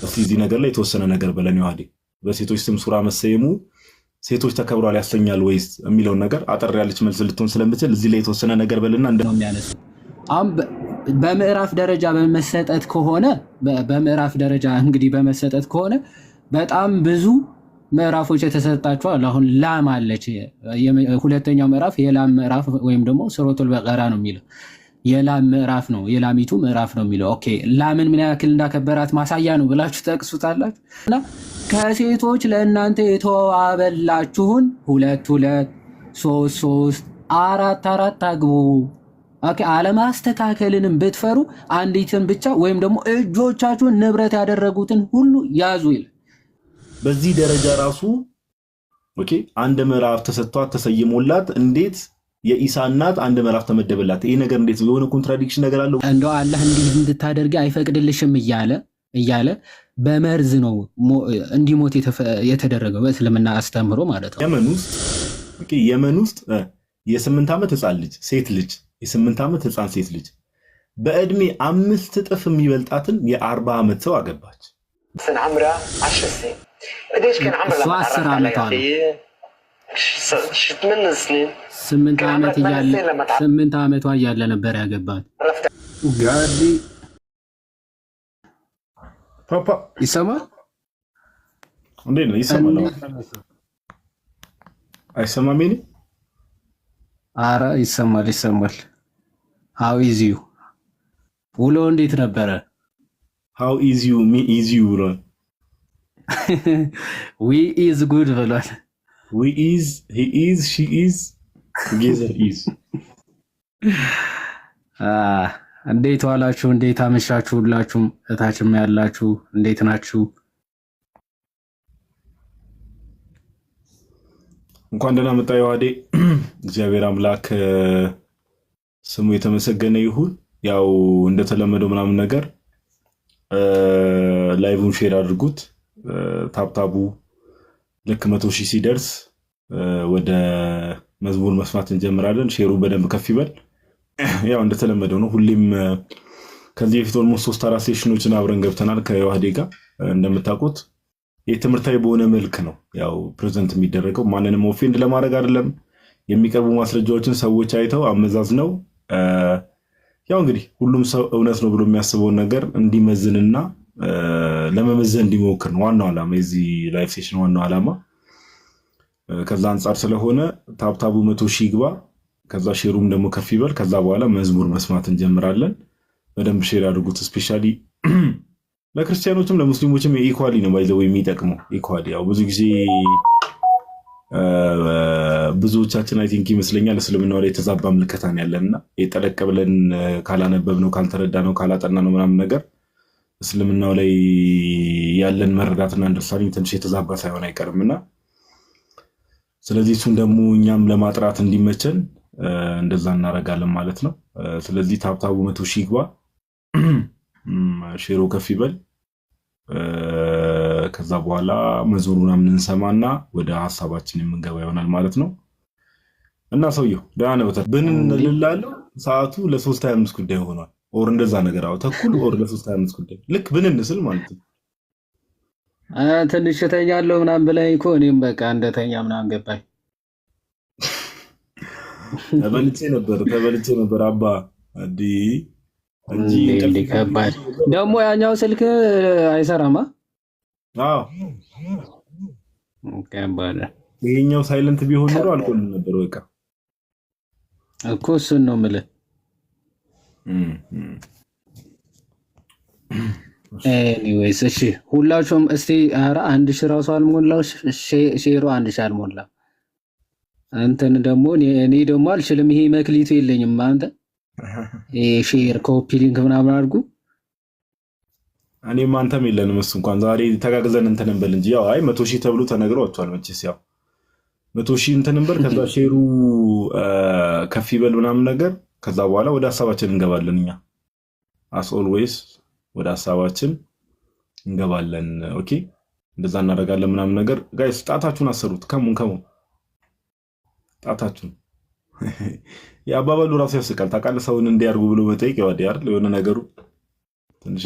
እስቲ እዚህ ነገር ላይ የተወሰነ ነገር በለን ዮሐዴ። በሴቶች ስም ሱራ መሰየሙ ሴቶች ተከብሯል ያሰኛል ወይስ የሚለውን ነገር አጠር ያለች መልስ ልትሆን ስለምችል እዚህ ላይ የተወሰነ ነገር በልና ነው የሚያነሱ። አሁን በምዕራፍ ደረጃ በመሰጠት ከሆነ በምዕራፍ ደረጃ እንግዲህ በመሰጠት ከሆነ በጣም ብዙ ምዕራፎች የተሰጣቸዋል። አሁን ላም አለች። ሁለተኛው ምዕራፍ የላም ምዕራፍ ወይም ደግሞ ሱረቱል በቀራ ነው የሚለው የላም ምዕራፍ ነው፣ የላሚቱ ምዕራፍ ነው የሚለው። ኦኬ ላምን ምን ያክል እንዳከበራት ማሳያ ነው ብላችሁ ጠቅሱታላችሁ። እና ከሴቶች ለእናንተ የተዋበላችሁን 2 2 3 3 4 4 አግቡ። ኦኬ አለማስተካከልንም ብትፈሩ አንዲትን ብቻ ወይም ደግሞ እጆቻችሁን ንብረት ያደረጉትን ሁሉ ያዙ ይላል። በዚህ ደረጃ ራሱ ኦኬ አንድ ምዕራፍ ተሰጥቷት ተሰይሞላት እንዴት የኢሳ እናት አንድ ምዕራፍ ተመደበላት? ይሄ ነገር እንዴት የሆነ ኮንትራዲክሽን ነገር አለው? እንደው አላህ እንዲህ እንድታደርጊ አይፈቅድልሽም እያለ በመርዝ ነው እንዲሞት የተደረገው በእስልምና አስተምሮ ማለት ነው። የመን ውስጥ የ8 ዓመት ህፃን ልጅ ሴት ልጅ የ8 ዓመት ህፃን ሴት ልጅ በእድሜ 5 እጥፍ የሚበልጣትን የ40 ዓመት ሰው አገባች። سن عمرها 10 سنين. قديش كان عمرها لما تعرفت عليها؟ 8 سنين. 8 ዓመቷ እያለ ነበር ያገባት። ጋዲ ፓፓ ይሰማል እንዴ? ነው ይሰማል? አይሰማም? እኔ አረ ይሰማል። how is you ውሎ እንዴት ነበረ? how is you me is you ብሏል። we is good ብሏል። we is he is she is together is እንዴት ዋላችሁ? እንዴት አመሻችሁ? ሁላችሁም እታችም ያላችሁ እንዴት ናችሁ? እንኳን ደህና መጣ ዮሐዴ። እግዚአብሔር አምላክ ስሙ የተመሰገነ ይሁን። ያው እንደተለመደው ምናምን ነገር ላይቭን ሼር አድርጉት። ታፕታቡ ልክ 100,000 ሲደርስ ወደ መዝሙር መስማት እንጀምራለን። ሼሩ በደንብ ከፍ ይበል። ያው እንደተለመደው ነው። ሁሌም ከዚህ በፊት ኦልሞስት 3-4 ሴሽኖችን አብረን ገብተናል ከዮሐዴ ጋር። እንደምታውቁት የትምህርታዊ በሆነ መልክ ነው ያው ፕሬዘንት የሚደረገው። ማንንም ኦፌንድ ለማድረግ አይደለም። የሚቀርቡ ማስረጃዎችን ሰዎች አይተው አመዛዝነው ያው እንግዲህ ሁሉም ሰው እውነት ነው ብሎ የሚያስበውን ነገር እንዲመዝንና ለመመዘን እንዲሞክር ነው ዋናው ዓላማ የዚህ ላይቭ ሴሽን ዋናው ዓላማ። ከዛ አንጻር ስለሆነ ታፕታቡ 100,000 ይግባ። ከዛ ሼሩም ደግሞ ከፍ ይበል። ከዛ በኋላ መዝሙር መስማት እንጀምራለን። በደንብ ሼር አድርጉት። ስፔሻሊ ለክርስቲያኖችም ለሙስሊሞችም ኢኳሊ ነው ባይዘው የሚጠቅመው ኢኳሊ። ያው ብዙ ጊዜ ብዙዎቻችን አይ ቲንክ ይመስለኛል እስልምናው ላይ የተዛባ ምልከታን ያለንና የጠለቅ ብለን ካላነበብነው ካልተረዳነው ካላጠናነው ምናምን ነገር እስልምናው ላይ ያለን መረዳትና አንደርስታንዲንግ ትንሽ የተዛባ ሳይሆን አይቀርምና ስለዚህ እሱን ደግሞ እኛም ለማጥራት እንዲመቸን እንደዛ እናደርጋለን ማለት ነው። ስለዚህ ታፕታቡ 100,000 ይግባ፣ ሼሩ ከፍ ይበል። ከዛ በኋላ መዝሙሩን እንሰማና ወደ ሐሳባችን የምንገባ ይሆናል ማለት ነው። እና ሰውየው ደህና ነው ብንልላለው ሰዓቱ ለ3:25 ጉዳይ ሆኗል። ኦር እንደዛ ነገር አው ተኩል ኦር ለ3:25 ጉዳይ ልክ ብንንስል ማለት ነው። ትንሽ ተኛለሁ ምናምን ብለኝ እኮ እኔም በቃ እንደተኛ ምናምን ገባኝ። ተበልቼ ነበር አባ አዲ እንጂ ከባድ ደግሞ ያኛው ስልክ አይሰራማ። አዎ ከባድ። ይሄኛው ሳይለንት ቢሆን ኖሮ አልቆልም ነበር በቃ እኮ እሱን ነው የምልህ። ኤኒዌይስ እሺ ሁላችሁም እስቲ ኧረ 1,000 ራሱ አልሞላው ሼሩ 1,000 አልሞላ። እንትን ደግሞ እኔ ደግሞ አልችልም። ይሄ መክሊቱ የለኝም። አንተ ሼር ኮፒ ሊንክ ምናምን አድርጉ። እኔም አንተም የለንም። እሱ እንኳን ዛሬ ተጋግዘን እንትን እንበል እንጂ ያው አይ 100,000 ተብሎ ተነግሯቸዋል መቼስ ያው 100,000 እንትን እንበል። ከዛ ሼሩ ከፍ ይበል ምናምን ነገር። ከዛ በኋላ ወደ ሐሳባችን እንገባለን። እኛ አስ ኦልዌይስ ወደ ሐሳባችን እንገባለን። ኦኬ እንደዛ እናደርጋለን ምናምን ነገር። ጋይስ ጣታችሁን አሰሩት። ከሙን ጣታችሁን የአባባሉ ራሱ ያስቃል። ታውቃለህ ሰውን እንዲያርጉ ብሎ መጠየቅ ያወዲ አይደል የሆነ ነገሩ ትንሽ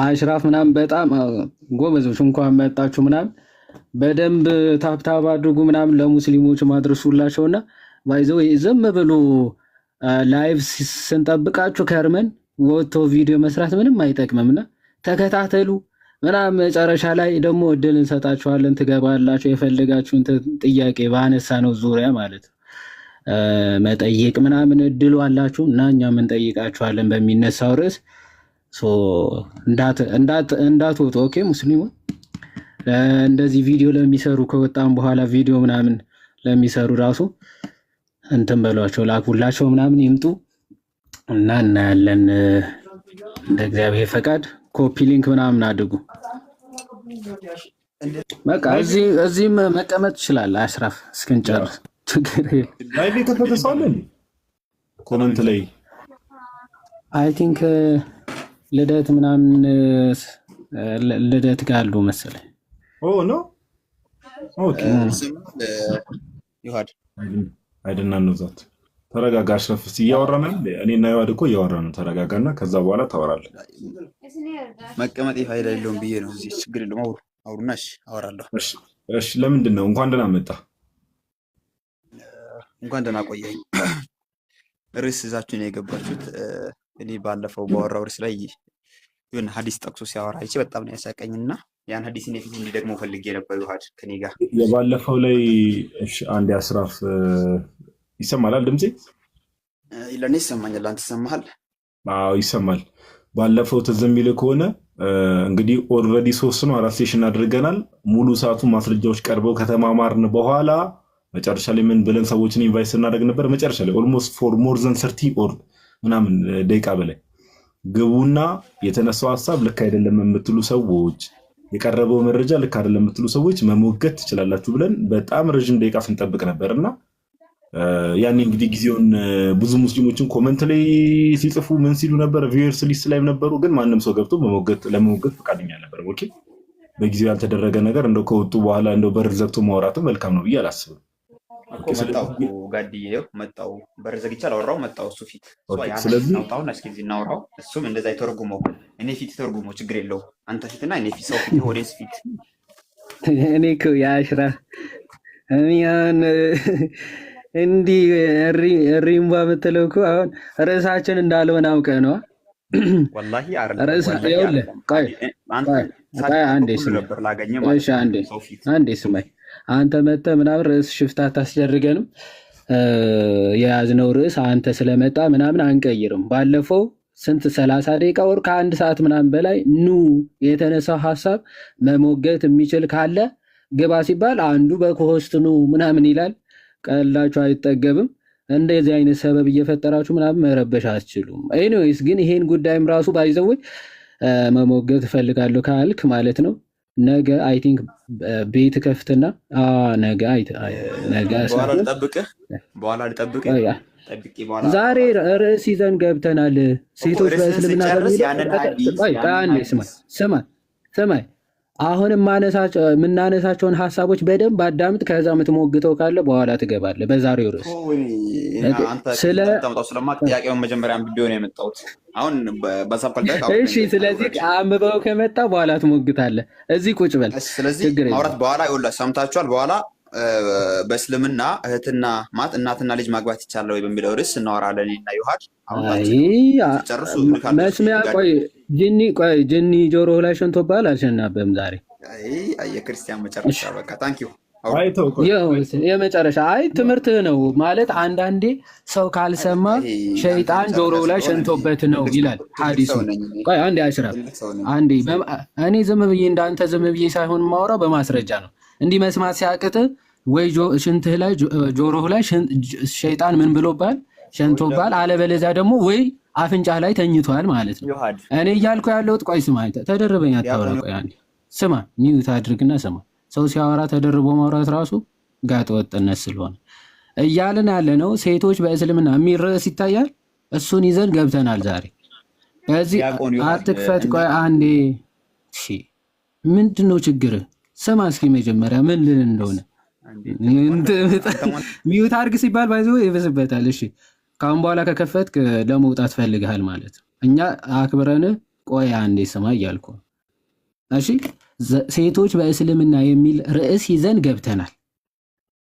አሽራፍ ምናምን በጣም ጎበዞች፣ እንኳን መጣችሁ ምናምን በደንብ ታብታብ አድርጉ ምናምን ለሙስሊሞች ማድረሱላቸውና ባይዘው ዝም ብሎ ላይቭ ስንጠብቃችሁ ከርመን ወጥቶ ቪዲዮ መስራት ምንም አይጠቅምምና ተከታተሉ ምናምን። መጨረሻ ላይ ደግሞ እድል እንሰጣችኋለን፣ ትገባላችሁ። የፈለጋችሁን ጥያቄ ባነሳ ነው ዙሪያ ማለት ነው መጠየቅ ምናምን እድሉ አላችሁ እና እኛም እንጠይቃችኋለን በሚነሳው ርዕስ። እንዳትወጡ ኦኬ። ሙስሊሙ እንደዚህ ቪዲዮ ለሚሰሩ ከወጣም በኋላ ቪዲዮ ምናምን ለሚሰሩ ራሱ እንትን በሏቸው፣ ላኩላቸው ምናምን ይምጡ እና እናያለን። እንደ እግዚአብሔር ፈቃድ ኮፒ ሊንክ ምናምን አድርጉ። በቃ እዚህም መቀመጥ ትችላለህ አሽራፍ እስክንጨርስ። ችግር ላይ ከተፈተሰዋለን ኮመንት ላይ አይ ቲንክ ልደት ምናምን ልደት ጋር አሉ መሰለኝ። ኦ ኖ ኦኬ ይዋድ አይደና ነው ዛት ተረጋጋ። አሽረፍ እያወራን ነው እኔና ይዋድ እኮ እያወራን ነው። ተረጋጋና ከዛ በኋላ ታወራለህ። መቀመጥ ፋይዳ የለውም ብዬ ነው። እዚህ ችግር የለውም። አውሩና እሺ አወራለሁ። እሺ ለምንድን ነው እንኳን ደህና መጣ። እንኳን ደህና ቆየኝ። ርዕስ ይዛችሁ ነው የገባችሁት። እኔ ባለፈው ባወራው ርዕስ ላይ ይሁን ሐዲስ ጠቅሶ ሲያወራ አይቼ በጣም ነው ያሳቀኝና ያን ሐዲስ እኔ ፊት እንዲደግሞ ፈልጌ ነበር። ይዋድ ከኔ ጋር የባለፈው ላይ እሺ አንድ አሽራፍ ይሰማል ድምጼ? ለኔ ይሰማኛል። አንተ ይሰማሃል? አዎ ይሰማል። ባለፈው ትዝ የሚል ከሆነ እንግዲህ ኦልሬዲ 3 ነው 4 ሴሽን አድርገናል። ሙሉ ሰዓቱ ማስረጃዎች ቀርበው ከተማማርን በኋላ መጨረሻ ላይ ምን ብለን ሰዎችን ኢንቫይት ስናደርግ ነበር? መጨረሻ ላይ ኦልሞስት ፎር ሞር ዘን 30 ኦር ምናምን ደቂቃ በላይ ግቡና የተነሳው ሐሳብ ልክ አይደለም የምትሉ ሰዎች፣ የቀረበው መረጃ ልክ አይደለም የምትሉ ሰዎች መሞገት ትችላላችሁ ብለን በጣም ረጅም ደቂቃ ስንጠብቅ ነበርና ያኔ እንግዲህ ጊዜውን ብዙ ሙስሊሞችን ኮመንት ላይ ሲጽፉ ምን ሲሉ ነበር? ቪውየርስ ሊስት ላይ ነበሩ፣ ግን ማንም ሰው ገብቶ ለመሞገት ፈቃደኛ ነበር። ኦኬ በጊዜው ያልተደረገ ነገር እንደው ከወጡ በኋላ እንደው በር ዘግቶ ማውራቱ መልካም ነው ብዬ አላስብም። እኮ መጣው ጋዲዬው መጣው በር ዘግቼ አላወራው መጣው እሱ ፊት ስለዚህ ናውጣውና እስኪ እዚህ እናውራው። እሱም እንደዛ ይተርጉመው እኔ ፊት ተርጉመው ችግር የለው አንተ ፊትና እኔ ፊት ሰው ፊት ኦዲየንስ ፊት እኔ እኮ የአሽራፍ እሚያን እንዲህ ሪምባ የምትለው እኮ አሁን ርዕሳችን እንዳልሆነ አውቀህ ነው። ወላሂ አንዴ ስማኝ። አንተ መተህ ምናምን ርዕስ ሽፍታ አታስደርገንም። የያዝነው ርዕስ አንተ ስለመጣ ምናምን አንቀይርም። ባለፈው ስንት 30 ደቂቃ ወር ከአንድ ሰዓት ምናምን በላይ ኑ የተነሳው ሀሳብ መሞገት የሚችል ካለ ግባ ሲባል አንዱ በኮሆስት ኑ ምናምን ይላል። ቀላችሁ አይጠገብም። እንደዚህ አይነት ሰበብ እየፈጠራችሁ ምናምን መረበሽ አትችሉም። ኤኒዌይስ ግን ይሄን ጉዳይም ራሱ ባይዘውኝ መሞገት እፈልጋለሁ ካልክ ማለት ነው ነገ አይ ቲንክ ቤት ከፍትና ነገ ዛሬ ርዕስ ይዘን ገብተናል። ሴቶች በእስልምና ስማይ አሁን የምናነሳቸውን ሀሳቦች በደንብ አዳምጥ። ከዛ የምትሞግተው ካለ በኋላ ትገባለህ በዛሬው ርዕስ። እሺ ስለዚህ አንብበው ከመጣ በኋላ ትሞግታለህ። እዚህ ቁጭ በል። ማውራት በኋላ ሰምታችኋል። በኋላ በእስልምና እህትና ማት እናትና ልጅ ማግባት ይቻላል ወይ በሚለው ርዕስ እናወራለን እና ይውሃድ መስሚያ ጅኒ ጆሮ ላይ ሸንቶብሃል። አልሸናበም ዛሬ የክርስቲያን መጨረሻ በቃ ታንኪዩ የመጨረሻ ትምህርትህ ነው ማለት አንዳንዴ ሰው ካልሰማ ሸይጣን ጆሮ ላይ ሸንቶበት ነው ይላል ሐዲሱ። አንዴ አሽራፍ አንዴ እኔ ዝም ብዬ እንዳንተ ዝም ብዬ ሳይሆን ማውራው በማስረጃ ነው። እንዲህ መስማት ሲያቅት ወይ ሽንትህ ላይ ጆሮህ ላይ ሸይጣን ምን ብሎባል ሸንቶባል፣ አለበለዚያ ደግሞ ወይ አፍንጫ ላይ ተኝቷል ማለት ነው። እኔ እያልኩ ያለሁት ቆይ ስማ፣ ተደርበኝ አታውራ። ቆይ አንዴ ስማ፣ ሚዩት አድርግና ስማ። ሰው ሲያወራ ተደርቦ ማውራት ራሱ ጋጥ ወጥነት ስለሆነ እያልን ያለ ነው። ሴቶች በእስልምና የሚል ርዕስ ይታያል። እሱን ይዘን ገብተናል ዛሬ። በዚህ አትክፈት። ቆይ አንዴ ምንድን ነው ችግር? ስማ እስኪ መጀመሪያ ምን ልን እንደሆነ ሚዩት አድርግ ሲባል ባይዞ ይበስበታል። እሺ ካሁን በኋላ ከከፈትክ ለመውጣት ፈልግሃል ማለት ነው። እኛ አክብረን ቆይ አንዴ ስማ እያልኩ። እሺ ሴቶች በእስልምና የሚል ርዕስ ይዘን ገብተናል።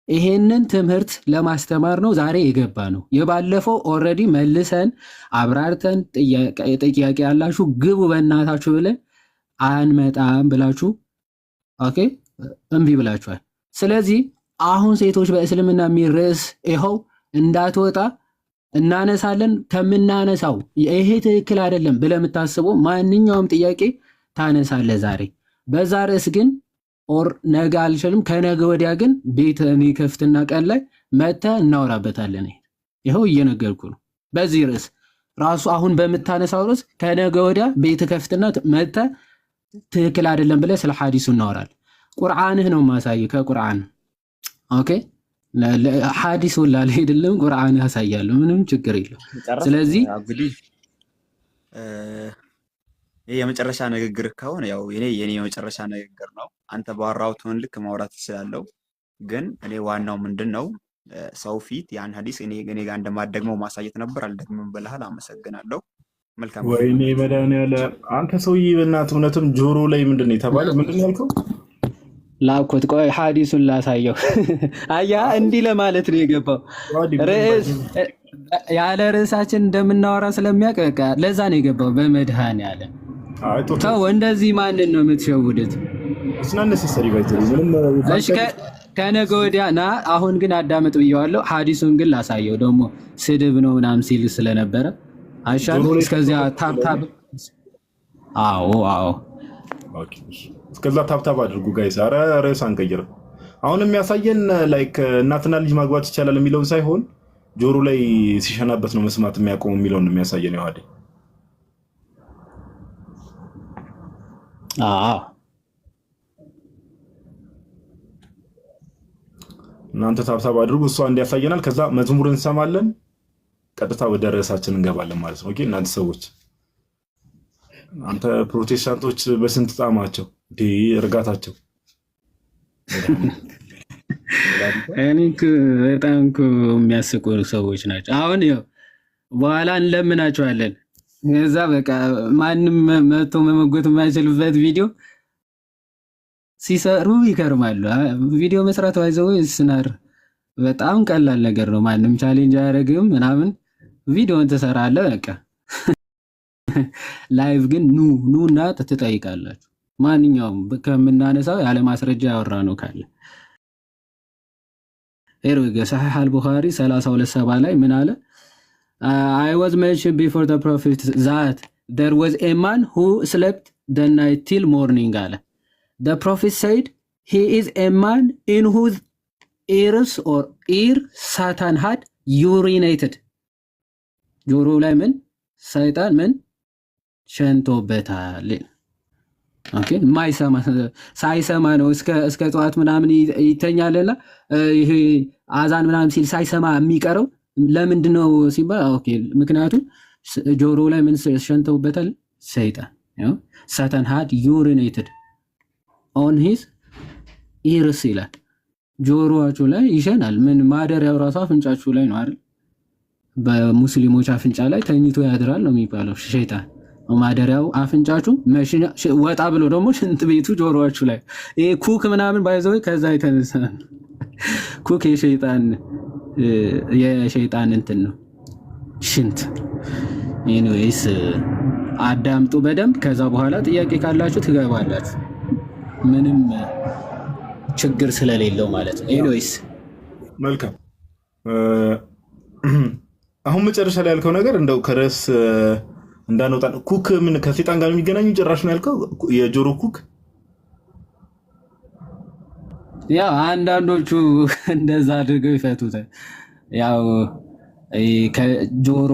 ይሄንን ትምህርት ለማስተማር ነው ዛሬ የገባ ነው። የባለፈው ኦልሬዲ መልሰን አብራርተን ጥያቄ ያላችሁ ግቡ በእናታችሁ ብለን አንመጣም ብላችሁ ኦኬ እምቢ ብላችኋል። ስለዚህ አሁን ሴቶች በእስልምና የሚል ርዕስ ይኸው እንዳትወጣ እናነሳለን። ከምናነሳው ይሄ ትክክል አይደለም ብለህ የምታስበው ማንኛውም ጥያቄ ታነሳለህ ዛሬ። በዛ ርዕስ ግን ኦር ነገ አልችልም ከነገ ወዲያ ግን ቤት እኔ ከፍትና ቀን ላይ መተህ እናወራበታለን። ይኸው እየነገርኩ ነው። በዚህ ርዕስ ራሱ አሁን በምታነሳው ርዕስ ከነገ ወዲያ ቤት ከፍትና መተህ ትክክል አይደለም ብለህ ስለ ሐዲሱ እናወራለን። ቁርአንህ ነው ማሳይ ከቁርአን ኦኬ ሐዲስ ወላ አይደለም ቁርአን ያሳያለሁ። ምንም ችግር የለው። ስለዚህ እንግዲህ ይሄ የመጨረሻ ንግግር ከሆነ ያው የኔ የመጨረሻ ንግግር ነው። አንተ ባወራው ትሆን ልክ ማውራት ትችላለህ። ግን እኔ ዋናው ምንድነው ሰው ፊት ያን ሐዲስ እኔ ጋር እንደማደግመው ማሳየት ነበር። አልደግምም ብለሃል። አመሰግናለሁ። መልካም ወይኔ መድኃኒዓለም አንተ ሰውዬ በእናትህ እውነትም ጆሮ ላይ ምንድነው የተባለው? ምንድነው ያልከው? ላኩት ቆይ ሐዲሱን ላሳየው። አያ እንዲህ ለማለት ነው የገባው። ርዕስ ያለ ርዕሳችን እንደምናወራ ስለሚያውቅ በቃ ለዛ ነው የገባው። በመድኃኒዓለም ተው፣ እንደዚህ ማንን ነው የምትሸውዱት? እሺ ከነገ ወዲያ ና። አሁን ግን አዳመጥ ብየዋለሁ። ሐዲሱን ግን ላሳየው ደግሞ ስድብ ነው ምናምን ሲል ስለነበረ አይሻልም? እስከዚያ ታብታብ። አዎ ኦኬ እስከዛ ታብታብ አድርጉ ጋይስ። ኧረ ርዕስ አንቀይርም። አሁን የሚያሳየን ላይክ እናትና ልጅ ማግባት ይቻላል የሚለውን ሳይሆን ጆሮ ላይ ሲሸናበት ነው መስማት የሚያቆም የሚለውን ነው የሚያሳየን። ይዋዴ እናንተ ታብታብ አድርጉ። እሷ እንዲያሳየናል። ከዛ መዝሙር እንሰማለን። ቀጥታ ወደ ርዕሳችን እንገባለን ማለት ነው። ኦኬ እናንተ ሰዎች አንተ ፕሮቴስታንቶች በስንት ጣማቸው እርጋታቸው እኔ በጣም የሚያስቁ ሰዎች ናቸው። አሁን ያው በኋላ እንለምናቸዋለን። እዛ በቃ ማንም መቶ መመጎት የማይችልበት ቪዲዮ ሲሰሩ ይከርማሉ። ቪዲዮ መስራት ባይዘው ስናር በጣም ቀላል ነገር ነው። ማንም ቻሌንጅ አያደርግም ምናምን ቪዲዮን ትሰራለህ በቃ። ላይቭ ግን ኑ እና ትጠይቃላችሁ። ማንኛውም ከምናነሳው ያለ ማስረጃ ያወራ ነው ካለ ኤርወገ ሰሒህ አልቡኻሪ 32:7 ላይ ምን አለ? I was mentioned before the prophet that there was a man who slept the night till morning አለ። The prophet said he is a man in whose ears or ear Satan had urinated። ጆሮ ላይ ምን ሰይጣን ምን ሸንቶበታል። ኦኬ ማይሰማ ሳይሰማ ነው እስከ ጠዋት ምናምን ይተኛልና ይሄ አዛን ምናምን ሲል ሳይሰማ የሚቀረው ለምንድን ነው ሲባል ኦኬ ምክንያቱም ጆሮ ላይ ምን ሸንቶበታል ሰይጣን። Satan had urinated on his ears ይላል። ጆሮአችሁ ላይ ይሸናል። ምን ማደሪያው ራሱ አፍንጫችሁ ላይ ነው አይደል? በሙስሊሞች አፍንጫ ላይ ተኝቶ ያድራል ነው የሚባለው ሸይጣን። ማደሪያው አፍንጫችሁ ወጣ ብሎ ደግሞ ሽንት ቤቱ ጆሮአችሁ ላይ። ይሄ ኩክ ምናምን ባይዘው ከዛ የተነሳ ኩክ የሸይጣን እንትን ነው ሽንት። ኤኒዌይስ አዳምጡ በደንብ። ከዛ በኋላ ጥያቄ ካላችሁ ትገባላችሁ። ምንም ችግር ስለሌለው ማለት ነው። ኤኒዌይስ መልካም። አሁን መጨረሻ ላይ ያልከው ነገር እንደው ከርዕስ እንዳንወጣ ኩክ ምን ከሰይጣን ጋር የሚገናኙ ጭራሽ ነው ያልከው? የጆሮ ኩክ ያው አንዳንዶቹ እንደዛ አድርገው ይፈቱታል። ያው ከጆሮ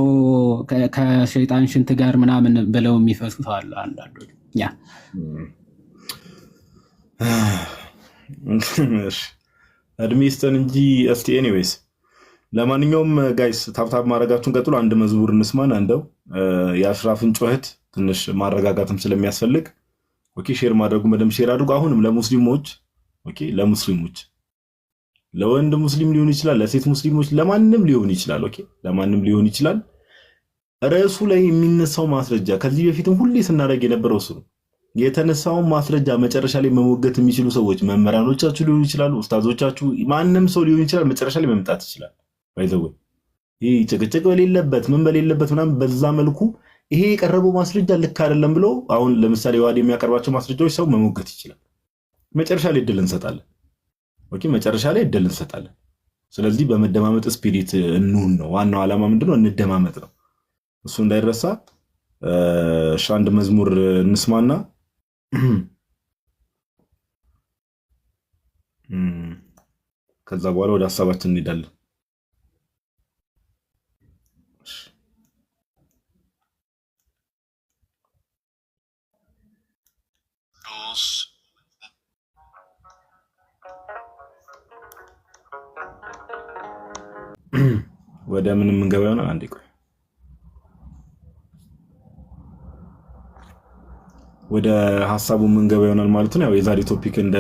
ከሸይጣን ሽንት ጋር ምናምን ብለው የሚፈቱት አሉ አንዳንዶቹ። ያ እድሜ ይስጠን እንጂ እስቲ ኤኒዌይስ ለማንኛውም ጋይስ ታብታብ ማድረጋችሁን ቀጥሎ። አንድ መዝሙር እንስማን። እንደው የአሽራፍን ጩኸት ትንሽ ማረጋጋትም ስለሚያስፈልግ ኦኬ ሼር ማድረጉ በደምብ ሼር አድርጉ። አሁንም ለሙስሊሞች ኦኬ ለሙስሊሞች ለወንድ ሙስሊም ሊሆን ይችላል፣ ለሴት ሙስሊሞች፣ ለማንም ሊሆን ይችላል። ኦኬ ለማንም ሊሆን ይችላል። ርዕሱ ላይ የሚነሳው ማስረጃ ከዚህ በፊትም ሁሌ ስናደርግ የነበረው እሱ ነው። የተነሳውን ማስረጃ መጨረሻ ላይ መሞገት የሚችሉ ሰዎች መምህራኖቻችሁ ሊሆኑ ይችላሉ፣ ኡስታዞቻችሁ፣ ማንም ሰው ሊሆን ይችላል። መጨረሻ ላይ መምጣት ይችላል። ባይዘው ይሄ ጭቅጭቅ በሌለበት ምን በሌለበት ምናምን በዛ መልኩ ይሄ የቀረበው ማስረጃ ልክ አይደለም ብሎ አሁን ለምሳሌ ዋዲ የሚያቀርባቸው ማስረጃዎች ሰው መሞገት ይችላል። መጨረሻ ላይ እድል እንሰጣለን። ኦኬ መጨረሻ ላይ እድል እንሰጣለን። ስለዚህ በመደማመጥ ስፒሪት እንሁን ነው ዋናው ዓላማ። ምንድነው? እንደማመጥ ነው። እሱ እንዳይረሳ። አንድ መዝሙር እንስማና ከዛ በኋላ ወደ ሐሳባችን እንሄዳለን። ወደ ምን የምንገባ ይሆናል? አንዴ ቆይ ወደ ሐሳቡ የምንገባ ይሆናል ማለት ነው። ያው የዛሬ ቶፒክ እንደ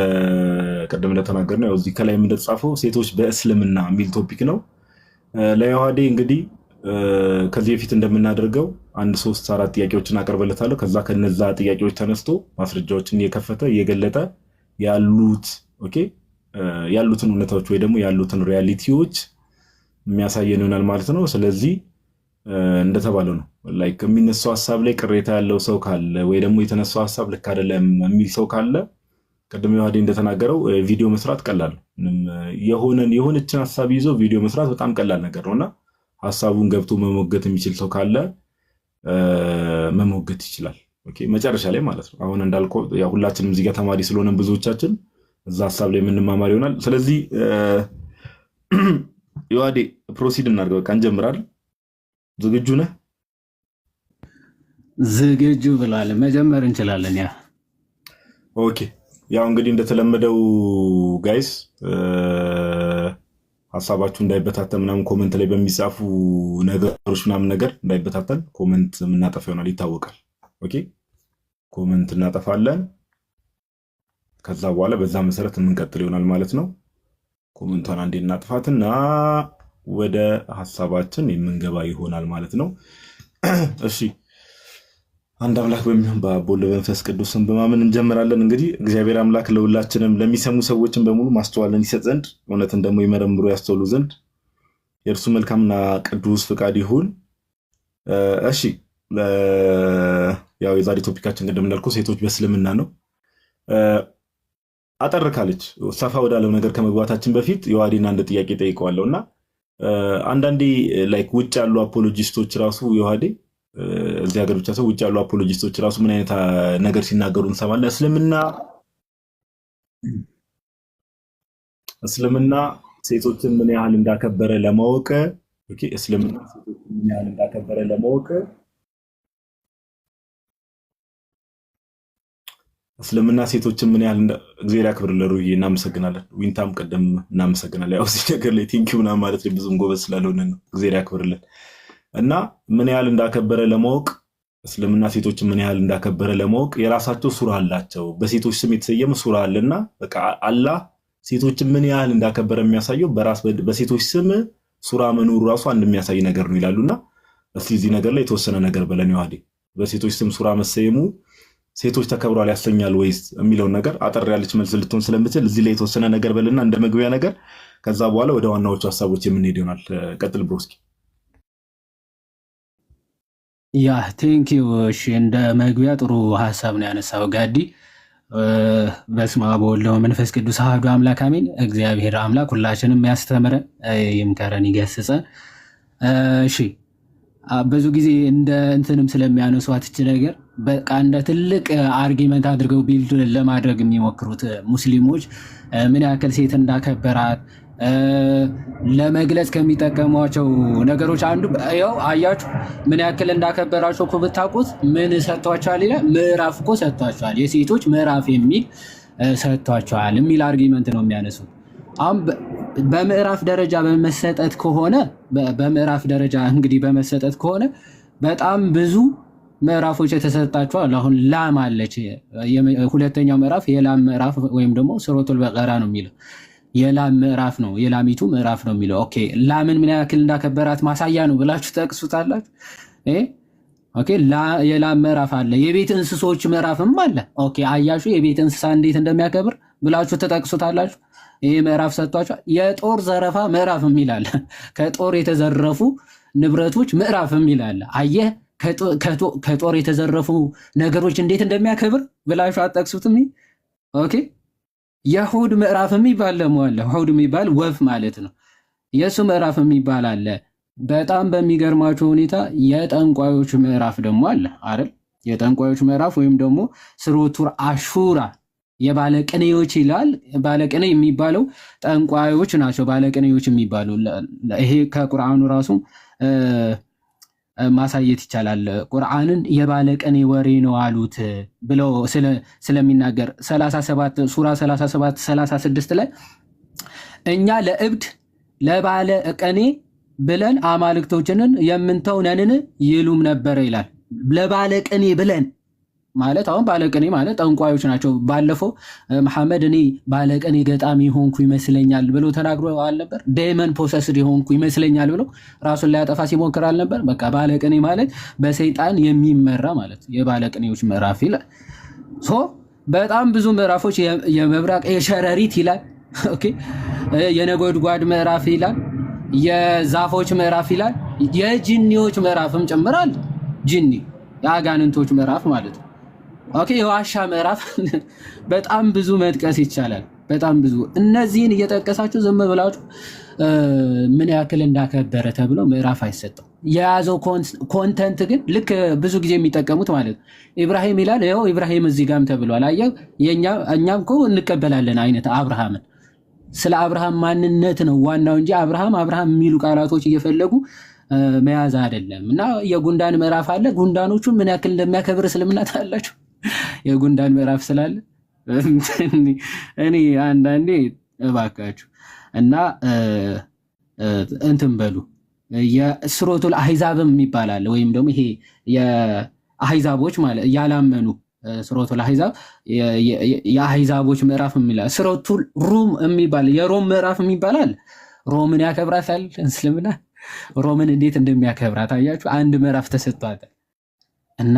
ቀደም እንደተናገርነው ያው እዚህ ከላይም እንደተጻፈው ሴቶች በእስልምና የሚል ቶፒክ ነው። ለዮሐዴ እንግዲህ ከዚህ በፊት እንደምናደርገው 1-3-4 ጥያቄዎችን አቀርበለታለሁ። ከዛ ከነዛ ጥያቄዎች ተነስቶ ማስረጃዎችን እየከፈተ እየገለጠ ያሉትን እውነታዎች ወይ ደግሞ ያሉትን ሪያሊቲዎች የሚያሳየን ይሆናል ማለት ነው። ስለዚህ እንደተባለው ነው ላይክ የሚነሳው ሐሳብ ላይ ቅሬታ ያለው ሰው ካለ ወይ ደግሞ የተነሳው ሐሳብ ልክ አይደለም የሚል ሰው ካለ ቀደም ዮሐዴ እንደተናገረው ቪዲዮ መስራት ቀላል ነው። የሆነችን ሐሳብ ይዞ ቪዲዮ መስራት በጣም ቀላል ነገር ነውና ሐሳቡን ገብቶ መሞገት የሚችል ሰው ካለ መሞገት ይችላል። ኦኬ መጨረሻ ላይ ማለት ነው። አሁን እንዳልከው ያው ሁላችንም እዚህ ጋር ተማሪ ስለሆነ ብዙዎቻችን እዛ ሐሳብ ላይ የምንማማር ይሆናል። ስለዚህ ዮሐዴ ፕሮሲድ እናድርግ። በቃ እንጀምራለን። ዝግጁ ነህ? ዝግጁ ብሏል። መጀመር እንችላለን። ያ ኦኬ። ያው እንግዲህ እንደተለመደው ጋይስ ሐሳባችሁ እንዳይበታተን ምናምን ኮመንት ላይ በሚጻፉ ነገሮች ምናምን ነገር እንዳይበታተን ኮመንት የምናጠፋ ይሆናል፣ ይታወቃል። ኦኬ ኮመንት እናጠፋለን። ከዛ በኋላ በዛ መሰረት የምንቀጥል ይሆናል ማለት ነው። ኮመንቷን አንዴ እናጥፋትና ወደ ሐሳባችን የምንገባ ይሆናል ማለት ነው። እሺ አንድ አምላክ በሚሆን በአብ በወልድ በመንፈስ ቅዱስ ስም በማመን እንጀምራለን። እንግዲህ እግዚአብሔር አምላክ ለሁላችንም ለሚሰሙ ሰዎችን በሙሉ ማስተዋልን ይሰጥ ዘንድ እውነትን ደግሞ ይመረምሩ ያስተውሉ ዘንድ የእርሱ መልካምና ቅዱስ ፍቃድ ይሁን። እሺ ያው የዛሬ ቶፒካችን ቅድም እንዳልኩ ሴቶች በእስልምና ነው። አጠር ካለች ሰፋ ወዳለው ነገር ከመግባታችን በፊት ዮሐዴን አንድ ጥያቄ ጠይቀዋለሁ እና አንዳንዴ ላይክ ውጭ ያሉ አፖሎጂስቶች ራሱ ዮሐዴ እዚህ ሀገር ብቻ ሰው ውጭ ያሉ አፖሎጂስቶች ራሱ ምን አይነት ነገር ሲናገሩ እንሰማለን። እስልምና ሴቶችን ምን ያህል እንዳከበረ ለማወቅ እስልምና ሴቶችን ምን ያህል እንዳከበረ ለማወቅ እስልምና ሴቶችን ምን ያህል እግዚአብሔር ያክብርልን። ሩዬ እናመሰግናለን። ዊንታም ቀደም እናመሰግናለን። ያው እዚህ ነገር ላይ ቲንኪው ምናምን ማለት ላይ ብዙም ጎበዝ ስላልሆነ ነው። እግዚአብሔር ያክብርልን እና ምን ያህል እንዳከበረ ለማወቅ እስልምና ሴቶችን ምን ያህል እንዳከበረ ለማወቅ የራሳቸው ሱራ አላቸው። በሴቶች ስም የተሰየመ ሱራ አለና በቃ አላህ ሴቶችን ምን ያህል እንዳከበረ የሚያሳየው በሴቶች ስም ሱራ መኖሩ ራሱ አንድ የሚያሳይ ነገር ነው ይላሉና እስቲ እዚህ ነገር ላይ የተወሰነ ነገር በለን ዮሐዴ። በሴቶች ስም ሱራ መሰየሙ ሴቶች ተከብሯል ያሰኛል ወይስ የሚለውን ነገር አጠር ያለች መልስ ልትሆን ስለምትል እዚህ ላይ የተወሰነ ነገር በልና እንደ መግቢያ ነገር፣ ከዛ በኋላ ወደ ዋናዎቹ ሐሳቦች የምንሄድ ይሆናል። ቀጥል ብሮስኪ። ያ ቴንኪው። እሺ እንደ መግቢያ ጥሩ ሐሳብ ነው ያነሳው ጋዲ። በስመ አብ ወወልድ ወመንፈስ ቅዱስ አሐዱ አምላክ አሜን። እግዚአብሔር አምላክ ሁላችንም ያስተምረን፣ ይምከረን፣ ይገስጸን። እሺ ብዙ ጊዜ እንደ እንትንም ስለሚያነሷት እች ነገር በቃ እንደ ትልቅ አርጊመንት አድርገው ቢልድ ለማድረግ የሚሞክሩት ሙስሊሞች ምን ያክል ሴት እንዳከበራት ለመግለጽ ከሚጠቀሟቸው ነገሮች አንዱ ያው አያችሁ ምን ያክል እንዳከበራቸው እኮ ብታውቁት ምን ሰጥቷቸዋል ይላል። ምዕራፍ እኮ ሰጥቷቸዋል፣ የሴቶች ምዕራፍ የሚል ሰጥቷቸዋል የሚል አርጊመንት ነው የሚያነሱት። አሁን በምዕራፍ ደረጃ በመሰጠት ከሆነ በምዕራፍ ደረጃ እንግዲህ በመሰጠት ከሆነ በጣም ብዙ ምዕራፎች የተሰጣቸዋል። አሁን ላም አለች። ሁለተኛው ምዕራፍ የላም ምዕራፍ ወይም ደግሞ ሱረቱል በቀራ ነው የሚለው። የላም ምዕራፍ ነው የላሚቱ ምዕራፍ ነው የሚለው። ኦኬ ላምን ምን ያክል እንዳከበራት ማሳያ ነው ብላችሁ ጠቅሱታላችሁ። ኦኬ የላም ምዕራፍ አለ፣ የቤት እንስሶች ምዕራፍም አለ። ኦኬ አያሹ የቤት እንስሳ እንዴት እንደሚያከብር ብላችሁ ተጠቅሱታላችሁ። ይሄ ምዕራፍ ሰጥቷችኋል። የጦር ዘረፋ ምዕራፍም ይላል፣ ከጦር የተዘረፉ ንብረቶች ምዕራፍም ይላል። አየህ ከጦር የተዘረፉ ነገሮች እንዴት እንደሚያከብር ብላችሁ አጠቅሱትም። ኦኬ የሁድ ምዕራፍ የሚባል ደግሞ አለ። ሁድ የሚባል ወፍ ማለት ነው። የእሱ ምዕራፍ የሚባል አለ። በጣም በሚገርማቸው ሁኔታ የጠንቋዮች ምዕራፍ ደግሞ አለ አይደል? የጠንቋዮች ምዕራፍ ወይም ደግሞ ስሩቱር አሹራ የባለቅኔዎች ይላል። ባለቅኔ የሚባለው ጠንቋዮች ናቸው ባለቅኔዎች የሚባሉ። ይሄ ከቁርአኑ ራሱ ማሳየት ይቻላል። ቁርአንን የባለቅኔ ወሬ ነው አሉት ብለው ስለሚናገር 37 ሱራ 37 36 ላይ እኛ ለእብድ ለባለ ቅኔ ብለን አማልክቶችንን የምንተው ነንን ይሉም ነበረ ይላል። ለባለ ቅኔ ብለን ማለት አሁን ባለቅኔ ማለት ጠንቋዮች ናቸው። ባለፈው መሐመድ እኔ ባለቅኔ ገጣሚ ሆንኩ ይመስለኛል ብሎ ተናግሮ አልነበር? ዴመን ፖሰስድ ሆንኩ ይመስለኛል ብሎ ራሱን ሊያጠፋ ሲሞክር አልነበር? በቃ ባለቅኔ ማለት በሰይጣን የሚመራ ማለት የባለቅኔዎች ምዕራፍ ይላል። በጣም ብዙ ምዕራፎች የመብራቅ የሸረሪት ይላል። ኦኬ የነጎድጓድ ምዕራፍ ይላል። የዛፎች ምዕራፍ ይላል። የጂኒዎች ምዕራፍም ጨምራል። ጂኒ የአጋንንቶች ምዕራፍ ማለት ነው። ኦኬ የዋሻ ምዕራፍ በጣም ብዙ መጥቀስ ይቻላል። በጣም ብዙ እነዚህን እየጠቀሳችሁ ዝም ብላችሁ ምን ያክል እንዳከበረ ተብሎ ምዕራፍ አይሰጠው። የያዘው ኮንተንት ግን ልክ ብዙ ጊዜ የሚጠቀሙት ማለት ነው። ኢብራሂም ይላል ይኸው ኢብራሂም እዚህ ጋም ተብሏል። አየህ እኛም እኮ እንቀበላለን አይነት አብርሃምን ስለ አብርሃም ማንነት ነው ዋናው እንጂ አብርሃም የሚሉ ቃላቶች እየፈለጉ መያዝ አይደለም። እና የጉንዳን ምዕራፍ አለ። ጉንዳኖቹን ምን ያክል እንደሚያከብር እስልምና ታያላችሁ። የጉንዳን ምዕራፍ ስላለ እኔ አንዳንዴ እባካችሁ እና እንትን በሉ የሱረቱል አህዛብም ይባላል ወይም ደግሞ ይሄ የአህዛቦች ማለት ያላመኑ ሱረቱል አህዛብ የአህዛቦች ምዕራፍ የሚላል። ሱረቱል ሩም የሚባል የሮም ምዕራፍ የሚባላል። ሮምን ያከብራታል እስልምና። ሮምን እንዴት እንደሚያከብራት አያችሁ። አንድ ምዕራፍ ተሰጥቷታል። እና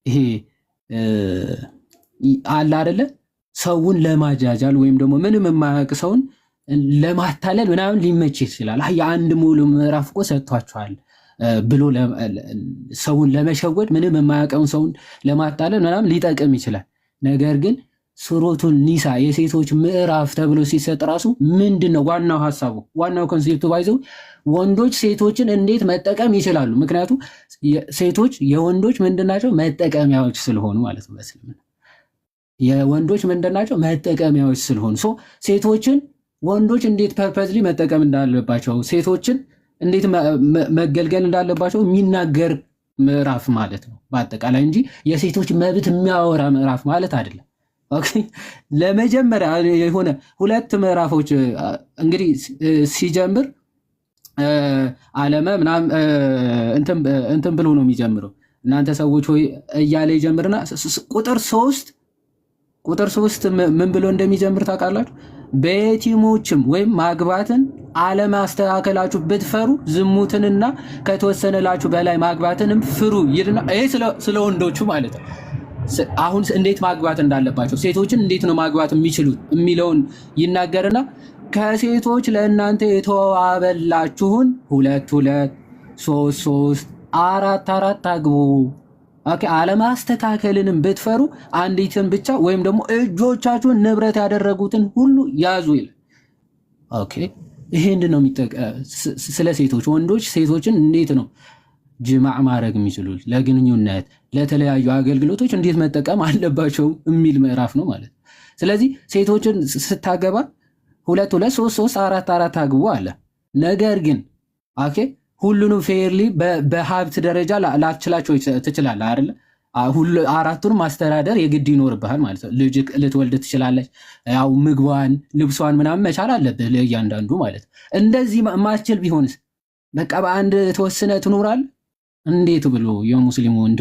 ይሄ አለ አይደለ ሰውን ለማጃጃል ወይም ደግሞ ምንም የማያውቅ ሰውን ለማታለል ምናምን ሊመች ይችላል። የአንድ ሙሉ ምዕራፍ እኮ ሰጥቷቸዋል ብሎ ሰውን ለመሸወድ ምንም የማያውቀውን ሰውን ለማታለል ምናምን ሊጠቅም ይችላል። ነገር ግን ሱረቱል ኒሳ የሴቶች ምዕራፍ ተብሎ ሲሰጥ ራሱ ምንድነው ዋናው ሐሳቡ? ዋናው ኮንሴፕቱ ባይዘው ወንዶች ሴቶችን እንዴት መጠቀም ይችላሉ? ምክንያቱም ሴቶች የወንዶች ምንድናቸው? መጠቀሚያዎች ስለሆኑ ማለት ነው። በእስልምና የወንዶች ምንድናቸው? መጠቀሚያዎች ስለሆኑ ሴቶችን ወንዶች እንዴት ፐርፐዝሊ መጠቀም እንዳለባቸው፣ ሴቶችን እንዴት መገልገል እንዳለባቸው የሚናገር ምዕራፍ ማለት ነው በአጠቃላይ እንጂ የሴቶች መብት የሚያወራ ምዕራፍ ማለት አይደለም። ኦኬ ለመጀመሪያ የሆነ ሁለት ምዕራፎች እንግዲህ ሲጀምር ዓለመ ምናምን እንትን ብሎ ነው የሚጀምረው። እናንተ ሰዎች ሆይ እያለ ይጀምርና ቁጥር 3 ምን ብሎ እንደሚጀምር ታውቃላችሁ? በየቲሞችም ወይም ማግባትን አለማስተካከላችሁ ብትፈሩ ዝሙትንና ከተወሰነላችሁ በላይ ማግባትንም ፍሩ ይልና ይሄ ስለ ወንዶቹ ማለት ነው። አሁን እንዴት ማግባት እንዳለባቸው ሴቶችን እንዴት ነው ማግባት የሚችሉት የሚለውን ይናገርና ከሴቶች ለእናንተ የተዋበላችሁን 2 3 4 አግቡ። ኦኬ አለማስተካከልንም ብትፈሩ አንዲትን ብቻ ወይም ደግሞ እጆቻችሁን ንብረት ያደረጉትን ሁሉ ያዙ ይላል። ኦኬ ይሄን ነው ስለ ሴቶች ወንዶች ሴቶችን እንዴት ነው ጅማዕ ማድረግ የሚችሉት ለግንኙነት ለተለያዩ አገልግሎቶች እንዴት መጠቀም አለባቸው የሚል ምዕራፍ ነው ማለት። ስለዚህ ሴቶችን ስታገባ 2 3 4 አግቡ አለ። ነገር ግን ኦኬ ሁሉንም ፌርሊ በሀብት ደረጃ ላትችላቸው ትችላለህ አይደለ? አራቱን ማስተዳደር የግድ ይኖርብሃል ማለት ነው። ልጅ ልትወልድ ትችላለች። ያው ምግቧን ልብሷን ምናምን መቻል አለብህ ለእያንዳንዱ ማለት ነው። እንደዚህ ማስችል ቢሆንስ በቃ በአንድ ተወስነ ትኖራለህ? እንዴት ብሎ የሙስሊም ወንድ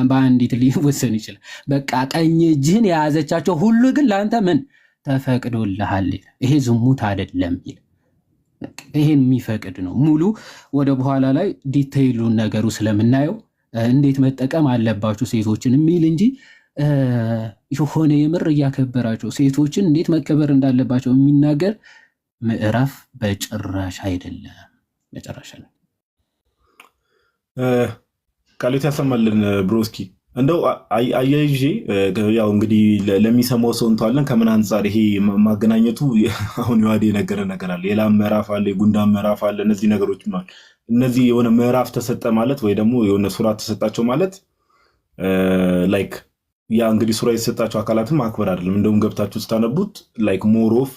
በአንዲት ሊወሰን ይችላል? በቃ ቀኝ እጅህን የያዘቻቸው ሁሉ ግን ለአንተ ምን ተፈቅዶልሃል። ይሄ ዝሙት አይደለም ይል ይሄን የሚፈቅድ ነው። ሙሉ ወደ በኋላ ላይ ዲቴይሉን ነገሩ ስለምናየው እንዴት መጠቀም አለባችሁ ሴቶችን የሚል እንጂ የሆነ የምር እያከበራቸው ሴቶችን እንዴት መከበር እንዳለባቸው የሚናገር ምዕራፍ በጭራሽ አይደለም። መጨረሻ ነው። ቃሌት ያሰማልን ብሮስኪ። እንደው አያይዤ ያው እንግዲህ ለሚሰማው ሰው እንተዋለን። ከምን አንጻር ይሄ ማገናኘቱ አሁን የዋዴ የነገረ ነገር አለ። የላም ምዕራፍ አለ፣ የጉንዳን ምዕራፍ አለ። እነዚህ ነገሮች ማለት እነዚህ የሆነ ምዕራፍ ተሰጠ ማለት ወይ ደግሞ የሆነ ሱራ ተሰጣቸው ማለት ላይክ ያ እንግዲህ ሱራ የተሰጣቸው አካላትን ማክበር አይደለም። እንደውም ገብታችሁ ስታነቡት ላይክ ሞር ኦፍ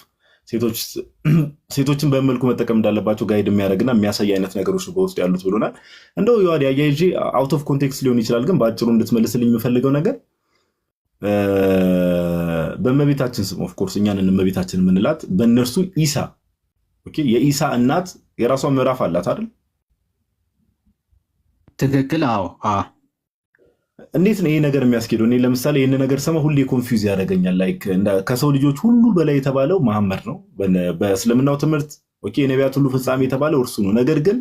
ሴቶችን በመልኩ መጠቀም እንዳለባቸው ጋይድ የሚያደርግና የሚያሳይ አይነት ነገሮች በውስጥ ያሉት ብሎናል። እንደው የዋዲ አያይዤ አውት ኦፍ ኮንቴክስት ሊሆን ይችላል፣ ግን በአጭሩ እንድትመልስልኝ የምፈልገው ነገር በእመቤታችን ስም ኦፍኮርስ እኛንን እመቤታችን የምንላት በእነርሱ ኢሳ የኢሳ እናት የራሷ ምዕራፍ አላት አይደል? ትክክል። አዎ። እንዴት ነው ይሄ ነገር የሚያስኬደው? እኔ ለምሳሌ ይህን ነገር ሰማ ሁሌ ኮንፊውዝ ያደርገኛል። ላይክ ከሰው ልጆች ሁሉ በላይ የተባለው መሐመድ ነው በእስልምናው ትምህርት። የነቢያት ሁሉ ፍጻሜ የተባለው እርሱ ነው። ነገር ግን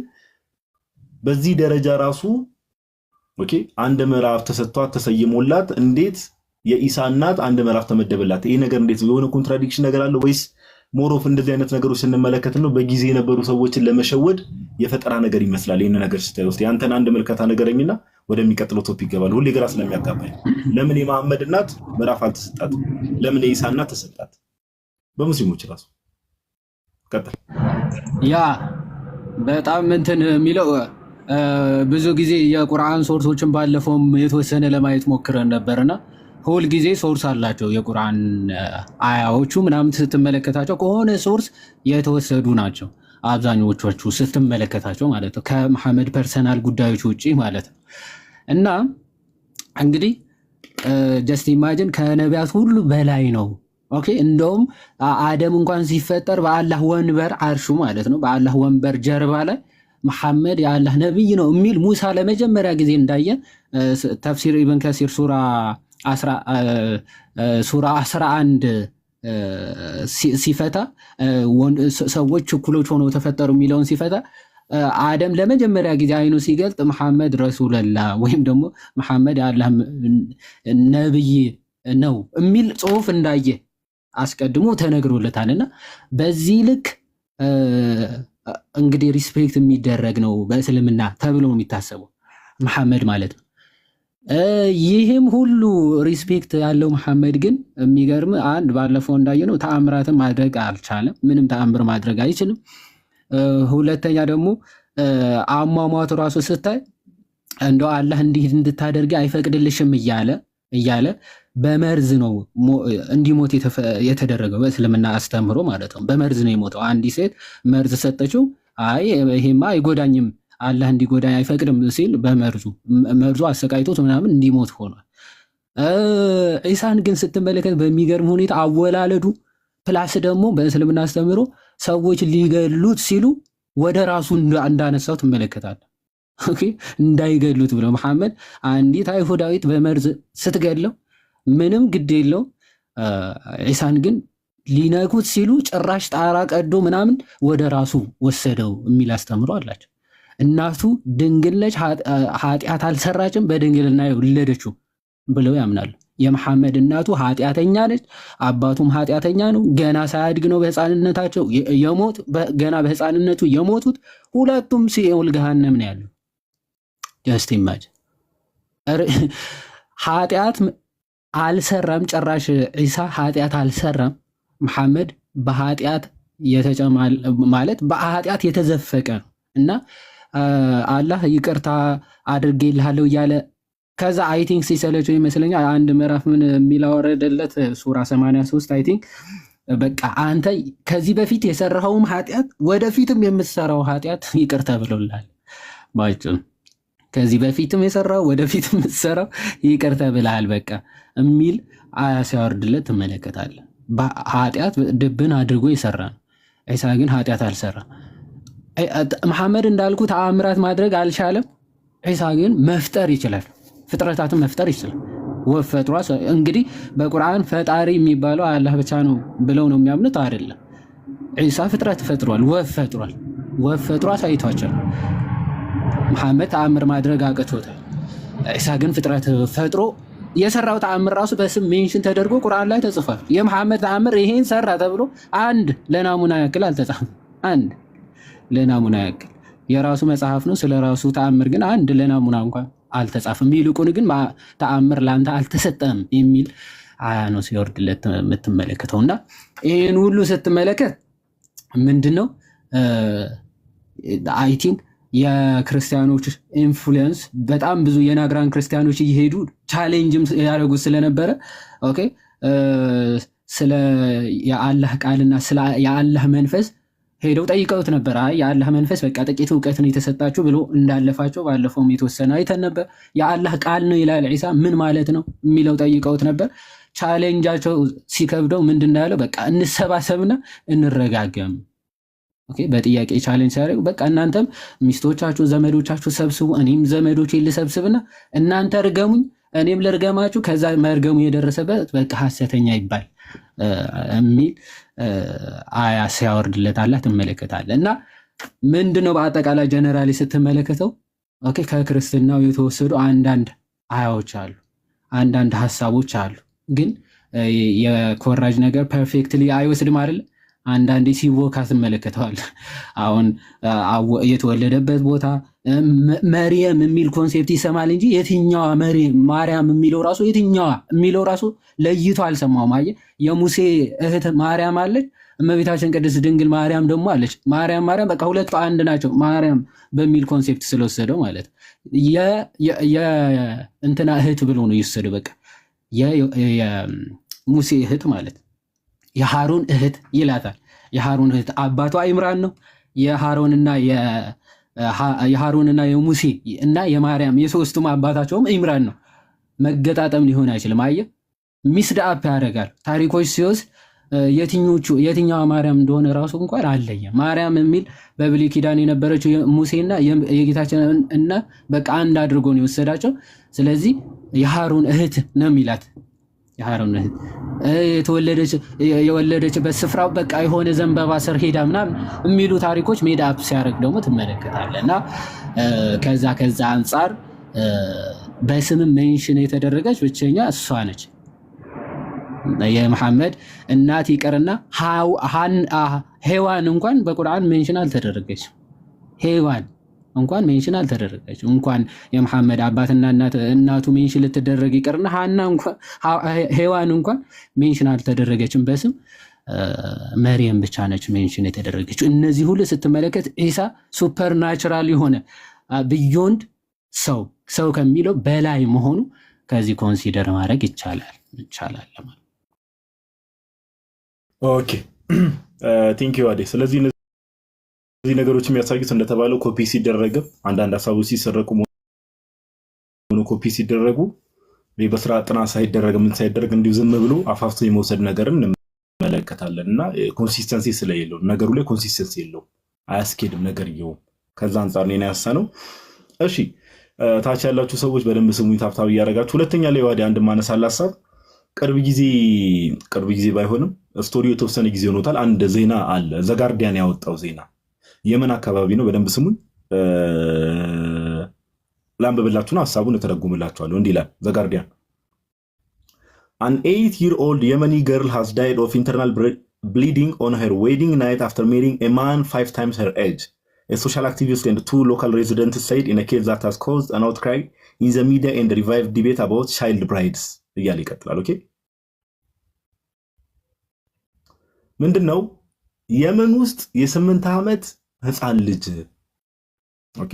በዚህ ደረጃ ራሱ አንድ ምዕራፍ ተሰጥቷት ተሰይሞላት እንዴት የኢሳ እናት አንድ ምዕራፍ ተመደበላት? ይሄ ነገር እንዴት የሆነ ኮንትራዲክሽን ነገር አለ ወይስ ሞሮፍ እንደዚህ አይነት ነገሮች ስንመለከት ነው በጊዜ የነበሩ ሰዎችን ለመሸወድ የፈጠራ ነገር ይመስላል። ይህን ነገር ስታይ ውስጥ ያንተን አንድ መልከታ ነገረኝና ወደሚቀጥለው ቶፒክ ይገባል። ሁሌ ግራ ስለሚያጋባኝ ለምን የመሐመድ እናት ምዕራፍ አልተሰጣትም? ለምን የኢሳ እናት ተሰጣት? በሙስሊሞች ራሱ ቀጥል። ያ በጣም እንትን የሚለው ብዙ ጊዜ የቁርአን ሶርሶችን ባለፈውም የተወሰነ ለማየት ሞክረን ነበርና ሁል ጊዜ ሶርስ አላቸው። የቁርአን አያዎቹ ምናምን ስትመለከታቸው ከሆነ ሶርስ የተወሰዱ ናቸው አብዛኞቹ ስትመለከታቸው ማለት ነው፣ ከመሐመድ ፐርሰናል ጉዳዮች ውጭ ማለት ነው። እና እንግዲህ ጀስት ኢማጂን ከነቢያት ሁሉ በላይ ነው። እንደውም አደም እንኳን ሲፈጠር በአላህ ወንበር አርሹ ማለት ነው፣ በአላህ ወንበር ጀርባ ላይ መሐመድ የአላህ ነቢይ ነው የሚል ሙሳ ለመጀመሪያ ጊዜ እንዳየ ተፍሲር ኢብን ከሲር ሱራ 11 ሲፈታ ሰዎች እኩሎች ሆነው ተፈጠሩ የሚለውን ሲፈታ አደም ለመጀመሪያ ጊዜ አይኑ ሲገልጥ መሐመድ ረሱልላህ ወይም ደግሞ መሐመድ የአላህ ነብይ ነው የሚል ጽሑፍ እንዳየ አስቀድሞ ተነግሮለታልና በዚህ ልክ እንግዲህ ሪስፔክት የሚደረግ ነው በእስልምና ተብሎ ነው የሚታሰበው መሐመድ ማለት ነው። ይህም ሁሉ ሪስፔክት ያለው መሐመድ ግን የሚገርም አንድ ባለፈው እንዳየነው ተአምራትን ማድረግ አልቻለም። ምንም ተአምር ማድረግ አይችልም። ሁለተኛ ደግሞ አሟሟቱ ራሱ ስታይ እንደው አላህ እንዲህ እንድታደርግ አይፈቅድልሽም እያለ በመርዝ ነው እንዲሞት የተደረገው በእስልምና አስተምሮ ማለት ነው። በመርዝ ነው የሞተው። አንዲት ሴት መርዝ ሰጠችው። አይ ይሄማ አይጎዳኝም አላህ እንዲጎዳኝ አይፈቅድም ሲል መርዙ አሰቃይቶት ምናምን እንዲሞት ሆኗል። ዒሳን ግን ስትመለከት በሚገርም ሁኔታ አወላለዱ ፕላስ ደግሞ በእስልምና አስተምሮ ሰዎች ሊገሉት ሲሉ ወደ ራሱ እንዳነሳው ትመለከታለህ። እንዳይገሉት ብለው መሐመድ አንዲት አይሁዳዊት በመርዝ ስትገለው ምንም ግድ የለው። ዒሳን ግን ሊነኩት ሲሉ ጭራሽ ጣራ ቀዶ ምናምን ወደ ራሱ ወሰደው የሚል አስተምሮ አላቸው። እናቱ ድንግል ነች፣ ኃጢአት አልሰራችም፣ በድንግልና የወለደችው ብለው ያምናሉ። የመሐመድ እናቱ ኃጢአተኛ ነች፣ አባቱም ኃጢአተኛ ነው። ገና ሳያድግ ነው በህፃንነታቸው ገና በህፃንነቱ የሞቱት። ሁለቱም ሲኦል ገሃነም ነው ያለው። ጀስት ኢማጂን ኃጢአት አልሰራም ጭራሽ ዒሳ ኃጢአት አልሰራም። መሐመድ በኃጢአት ማለት በኃጢአት የተዘፈቀ ነው እና አላህ ይቅርታ አድርጌልሃለሁ እያለ ከዛ አይ ቲንክ ሲሰለቸው ይመስለኛል አንድ ምዕራፍ ምን የሚላወረደለት ሱራ 83 አይ ቲንክ በቃ አንተ ከዚህ በፊት የሰራኸውም ኃጢአት ወደፊትም የምትሰራው ኃጢአት ይቅርታ ብሎልሃል። ባጭሩ ከዚህ በፊትም የሰራው ወደፊትም የምትሰራው ይቅርታ ብለሃል በቃ የሚል አያ ሲያወርድለት ትመለከታለህ። ኃጢአት ድብን አድርጎ የሰራ ነው። ዒሳ ግን ኃጢአት አልሰራም። መሐመድ እንዳልኩ ተአምራት ማድረግ አልቻለም። ዒሳ ግን መፍጠር ይችላል፣ ፍጥረታትን መፍጠር ይችላል። ወፍ ፈጥሯ እንግዲህ በቁርአን ፈጣሪ የሚባለው አላህ ብቻ ነው ብለው ነው የሚያምኑት አይደለም። ዒሳ ፍጥረት ፈጥሯል፣ ወፍ ፈጥሯል። ወፍ ፈጥሯ ሳይቷቸው መሐመድ ተአምር ማድረግ አቅቶታል። ዒሳ ግን ፍጥረት ፈጥሮ የሰራው ተአምር ራሱ በስም ሜንሽን ተደርጎ ቁርአን ላይ ተጽፏል። የመሐመድ ተአምር ይሄን ሰራ ተብሎ አንድ ለናሙና ያክል አልተጻፈም። አንድ ለናሙና ያክል የራሱ መጽሐፍ ነው። ስለ ራሱ ተአምር ግን አንድ ለናሙና እንኳን አልተጻፈም። ይልቁን ግን ተአምር ላንተ አልተሰጠም የሚል አያ ነው ሲወርድለት የምትመለከተውና ይሄን ሁሉ ስትመለከት ምንድነው አይ ቲንክ የክርስቲያኖች ኢንፍሉዌንስ በጣም ብዙ የናግራን ክርስቲያኖች እየሄዱ ቻሌንጅም ያደረጉት ስለነበረ ኦኬ ስለ የአላህ ቃልና ስለ የአላህ መንፈስ ሄደው ጠይቀውት ነበር። አይ የአላህ መንፈስ በቃ ጥቂት እውቀትን የተሰጣችሁ ብሎ እንዳለፋቸው ባለፈውም የተወሰነ አይተን ነበር። የአላህ ቃል ነው ይላል ዒሳ ምን ማለት ነው የሚለው ጠይቀውት ነበር። ቻሌንጃቸው ሲከብደው ምንድን ያለው በቃ እንሰባሰብና እንረጋገም። ኦኬ በጥያቄ ቻሌንጅ ሲያደርጉ በቃ እናንተም ሚስቶቻችሁ ዘመዶቻችሁ ሰብስቡ፣ እኔም ዘመዶቼን ልሰብስብና እናንተ እርገሙኝ እኔም ልርገማችሁ፣ ከዛ መርገሙ የደረሰበት በቃ ሐሰተኛ ይባል የሚል አያ ሲያወርድለት አላህ ትመለከታለህ። እና ምንድነው በአጠቃላይ ጀነራሊ ስትመለከተው ኦኬ ከክርስትናው የተወሰዱ አንዳንድ አያዎች አሉ፣ አንዳንድ ሐሳቦች አሉ። ግን የኮራጅ ነገር ፐርፌክትሊ አይወስድም አይደል? አንዳንዴ ሲወካ ትመለከተዋል። አሁን የተወለደበት ቦታ መርየም የሚል ኮንሴፕት ይሰማል እንጂ የትኛዋ ማርያም የሚለው ራሱ የትኛዋ የሚለው ራሱ ለይቶ አልሰማውም። አየህ የሙሴ እህት ማርያም አለች፣ እመቤታችን ቅድስት ድንግል ማርያም ደግሞ አለች። ማርያም በቃ ሁለቱ አንድ ናቸው። ማርያም በሚል ኮንሴፕት ስለወሰደው ማለት የእንትና እህት ብሎ ነው ይወሰደው። በቃ የሙሴ እህት ማለት የሃሩን እህት ይላታል። የሃሩን እህት አባቷ ኢምራን ነው። የሃሩንና የሙሴ እና የማርያም የሶስቱም አባታቸውም ኢምራን ነው። መገጣጠም ሊሆን አይችልም። አየህ ሚስድ አፕ ያደርጋል። ታሪኮች ሲወስድ የትኛዋ ማርያም እንደሆነ ራሱ እንኳን አለየም። ማርያም የሚል በብሉይ ኪዳን የነበረችው ሙሴና የጌታችን እና በቃ አንድ አድርጎ ነው የወሰዳቸው። ስለዚህ የሃሩን እህት ነው የሚላት። የሃሩን እህት የወለደችበት ስፍራው በቃ የሆነ ዘንባባ ስር ሄዳ ምናምን የሚሉ ታሪኮች ሜዳ አፕ ሲያደርግ ደግሞ ትመለከታለህ። እና ከዛ አንጻር በስምም ሜንሽን የተደረገች ብቸኛ እሷ ነች። የመሐመድ እናት ይቀርና ሄዋን እንኳን በቁርአን ሜንሽን አልተደረገችም። ሄዋን እንኳን ሜንሽን አልተደረገችም። እንኳን የመሐመድ አባትና እናቱ ሜንሽን ልትደረግ ይቀርና ሄዋን እንኳን ሜንሽን አልተደረገችም በስም መርየም ብቻ ነች ሜንሽን የተደረገችው። እነዚህ ሁሉ ስትመለከት ዒሳ ሱፐርናቹራል የሆነ ቢዮንድ ሰው ከሚለው በላይ መሆኑ ከዚህ ኮንሲደር ማድረግ ይቻላል ማለት። ኦኬ ቲንክ ዩ አዴ። ስለዚህ እነዚህ ነገሮች የሚያሳዩት እንደተባለው ኮፒ ሲደረግም አንዳንድ ሀሳቦች ሲሰረቁ ሆኖ ኮፒ ሲደረጉ በስራ ጥናት ሳይደረግ ምን ሳይደረግ እንዲሁ ዝም ብሎ አፋፍቶ የመውሰድ ነገርን እንመለከታለን። እና ኮንሲስተንሲ ስለሌለው ነገሩ ላይ ኮንሲስተንሲ የለው አያስኬድም ነገርየውም። ከዛ አንጻር ነው ያሳነው። እሺ ታች ያላችሁ ሰዎች በደንብ ስሙኝ፣ ታብታብ እያደረጋችሁ። ሁለተኛ ላይ ዋዲ አንድ ማነሳል ሀሳብ ቅርብ ጊዜ ባይሆንም ስቶሪው የተወሰነ ጊዜ ሆኖታል። አንድ ዜና አለ ዘጋርዲያን ያወጣው ዜና የመን አካባቢ ነው። በደንብ ስሙኝ ላንብብላችሁና ሀሳቡን እተረጉምላችኋለሁ። እንዲህ ይላል ዘጋርዲያን An 8-year-old Yemeni girl has died of internal bleeding on her wedding night after marrying a man 5 times her age. A social activist and 2 local residents said in a case that has caused an outcry in the media and revived debate about child brides. እያለ ይቀጥላል። ኦኬ ምንድነው የመን ውስጥ የ8 ዓመት ህፃን ልጅ ኦኬ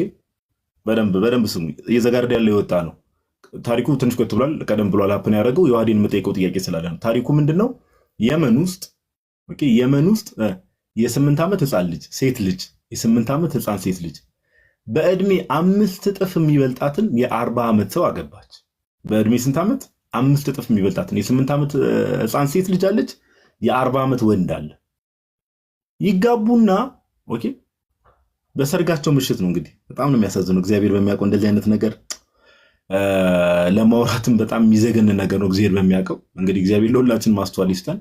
በደንብ ስሙ። የዘጋርዲያን ላይ የወጣ ነው ታሪኩ። ትንሽ ቆይቶ ብሏል፣ ቀደም ብሏል። ሀፕን ያደረገው የዋዲን የምጠይቀው ጥያቄ ስላለ ነው። ታሪኩ ምንድነው የመን ውስጥ የ8 ዓመት ህፃን ልጅ ሴት ልጅ የ8 ዓመት ህፃን ሴት ልጅ በእድሜ 5 እጥፍ የሚበልጣትን የ40 ዓመት ሰው አገባች። በእድሜ ስንት ዓመት? 5 እጥፍ የሚበልጣትን የ8 ዓመት ህፃን ሴት ልጅ አለች፣ የ40 ዓመት ወንድ አለ። ይጋቡና ኦኬ በሰርጋቸው ምሽት ነው እንግዲህ። በጣም ነው የሚያሳዝነው። እግዚአብሔር በሚያውቀው እንደዚህ አይነት ነገር ለማውራትም በጣም የሚዘገን ነገር ነው። እግዚአብሔር በሚያውቀው እንግዲህ እግዚአብሔር ለሁላችን ማስተዋል ይስጠን።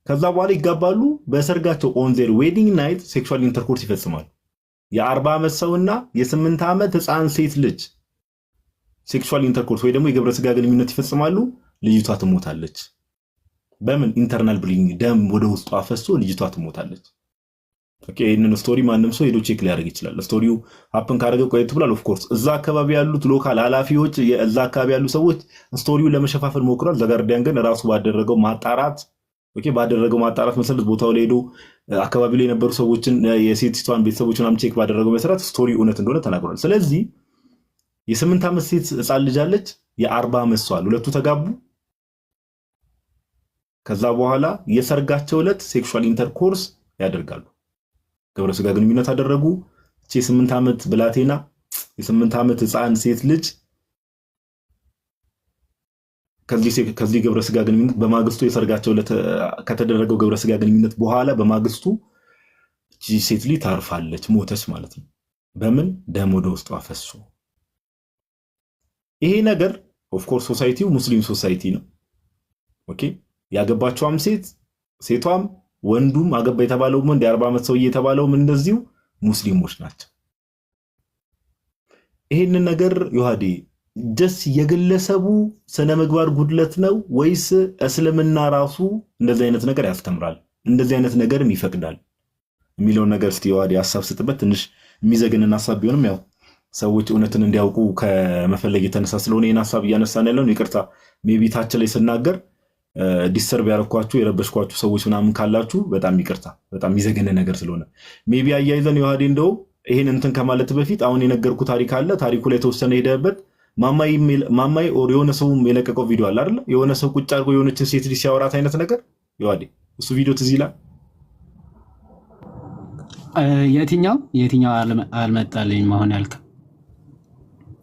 ከዛ በኋላ ይጋባሉ። በሰርጋቸው ኦን ዜር ዌዲንግ ናይት ሴክሹዋል ኢንተርኮርስ ይፈጽማሉ። የ40 ዓመት ሰውና የ8 ዓመት ህፃን ሴት ልጅ ሴክሹዋል ኢንተርኮርስ ወይ ደግሞ የግብረ ስጋ ግንኙነት ይፈጽማሉ። ልጅቷ ትሞታለች። በምን ኢንተርናል ብሊዲንግ፣ ደም ወደ ውስጧ ፈሶ ልጅቷ ትሞታለች። ኦኬ፣ ይህንን ስቶሪ ማንም ሰው ሄዶ ቼክ ሊያደርግ ይችላል። ስቶሪው ሀፕን ካደረገ ቆየት ብሏል። ኦፍ ኮርስ እዛ አካባቢ ያሉት ሎካል ኃላፊዎች፣ እዛ አካባቢ ያሉ ሰዎች ስቶሪውን ለመሸፋፈል ሞክሯል። ዘጋርዲያን ግን ራሱ ባደረገው ማጣራት መሰረት ቦታው ላይ ሄዶ አካባቢ ላይ የነበሩ ሰዎችን የሴቲቷን ቤተሰቦች ምናምን ቼክ ባደረገው መሰረት ስቶሪ እውነት እንደሆነ ተናግሯል። ስለዚህ የ8 ዓመት ሴት ህፃን ልጅ አለች፣ የ40 ዓመት ሰው አለ። ሁለቱ ተጋቡ። ከዛ በኋላ የሰርጋቸው ዕለት ሴክሹዋል ኢንተርኮርስ ያደርጋሉ። ግብረ ስጋ ግንኙነት አደረጉ። የ8 ዓመት ብላቴና የ8 ዓመት ህፃን ሴት ልጅ ከዚህ ግብረ ስጋ ግንኙነት በማግስቱ የሰርጋቸው ዕለት ከተደረገው ግብረ ስጋ ግንኙነት በኋላ በማግስቱ ሴት ልጅ ታርፋለች፣ ሞተች ማለት ነው። በምን ደም ወደ ውስጧ ፈሶ። ይሄ ነገር ኦፍ ኮርስ ሶሳይቲው ሙስሊም ሶሳይቲ ነው። ኦኬ፣ ያገባቸውም ሴቷም ወንዱም አገባ የተባለው ወንድ የ40 ዓመት ሰውዬ የተባለውም እንደዚሁ ሙስሊሞች ናቸው። ይሄንን ነገር ዮሐዴ ደስ የግለሰቡ ስነ ምግባር ጉድለት ነው ወይስ እስልምና ራሱ እንደዚህ አይነት ነገር ያስተምራል፣ እንደዚህ አይነት ነገርም ይፈቅዳል የሚለውን ነገር እስቲ ዮሐዴ ሐሳብ ስጥበት። ትንሽ የሚዘግንን ሐሳብ ቢሆንም ያው ሰዎች እውነትን እንዲያውቁ ከመፈለግ የተነሳ ስለሆነ ይህን ሐሳብ እያነሳን ያለውን ይቅርታ፣ ሜቢ ታች ላይ ስናገር ዲስተርብ ያረኳችሁ የረበሽኳችሁ ሰዎች ምናምን ካላችሁ በጣም ይቅርታ። በጣም የሚዘግን ነገር ስለሆነ ሜቢ አያይዘን ዮሐዴ እንደው ይሄን እንትን ከማለት በፊት አሁን የነገርኩ ታሪክ አለ። ታሪኩ ላይ ተወሰነ ሄደበት ማማይ ኦር የሆነ ሰው የለቀቀው ቪዲዮ አለ አይደል? የሆነ ሰው ቁጭ አድርጎ የሆነችን ሴት ልጅ ሲያወራት አይነት ነገር ዮሐዴ፣ እሱ ቪዲዮ ትዝ ይላል? የትኛው አልመጣልኝ መሆን ያልከው?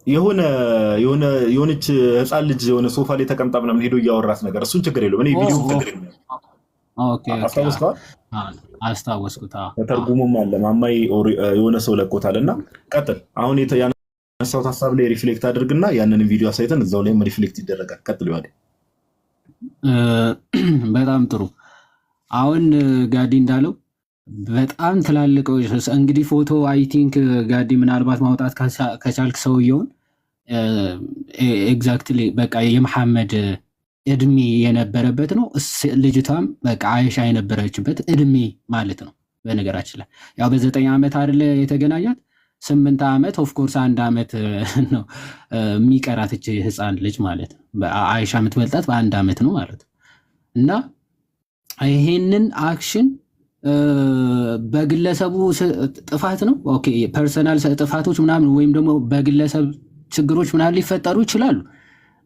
የሆነች ህፃን ልጅ የሆነ ሶፋ ላይ ተቀምጣ ምናምን ሄዶ እያወራት ነገር፣ እሱን ችግር የለውም። እኔ ቪዲዮ ችግር የለውም። አስታወስኩት። ተተርጉሞም አለ ማማይ የሆነ ሰው ለቆታል። እና ቀጥል። አሁን ያነሳሁት ሀሳብ ላይ ሪፍሌክት አድርግና ያንን ቪዲዮ አሳይተን እዛው ላይም ሪፍሌክት ይደረጋል። ቀጥል ይዋል። በጣም ጥሩ። አሁን ጋዲ እንዳለው በጣም ትላልቅ እንግዲህ ፎቶ አይ ቲንክ ጋዲ ምናልባት ማውጣት ከቻልክ ሰውየውን ኤግዛክትሊ በቃ የመሐመድ እድሜ የነበረበት ነው። ልጅቷም በቃ አይሻ የነበረችበት እድሜ ማለት ነው። በነገራችን ላይ ያው በ9 ዓመት አይደለ የተገናኛት 8 ዓመት ኦፍኮርስ 1 ዓመት ነው የሚቀራት እች ህፃን ልጅ ማለት ነው። አይሻ የምትበልጣት በ1 ዓመት ነው ማለት ነው። እና ይሄንን አክሽን በግለሰቡ ጥፋት ነው። ኦኬ ፐርሰናል ጥፋቶች ምናምን ወይም ደግሞ በግለሰብ ችግሮች ምናምን ሊፈጠሩ ይችላሉ።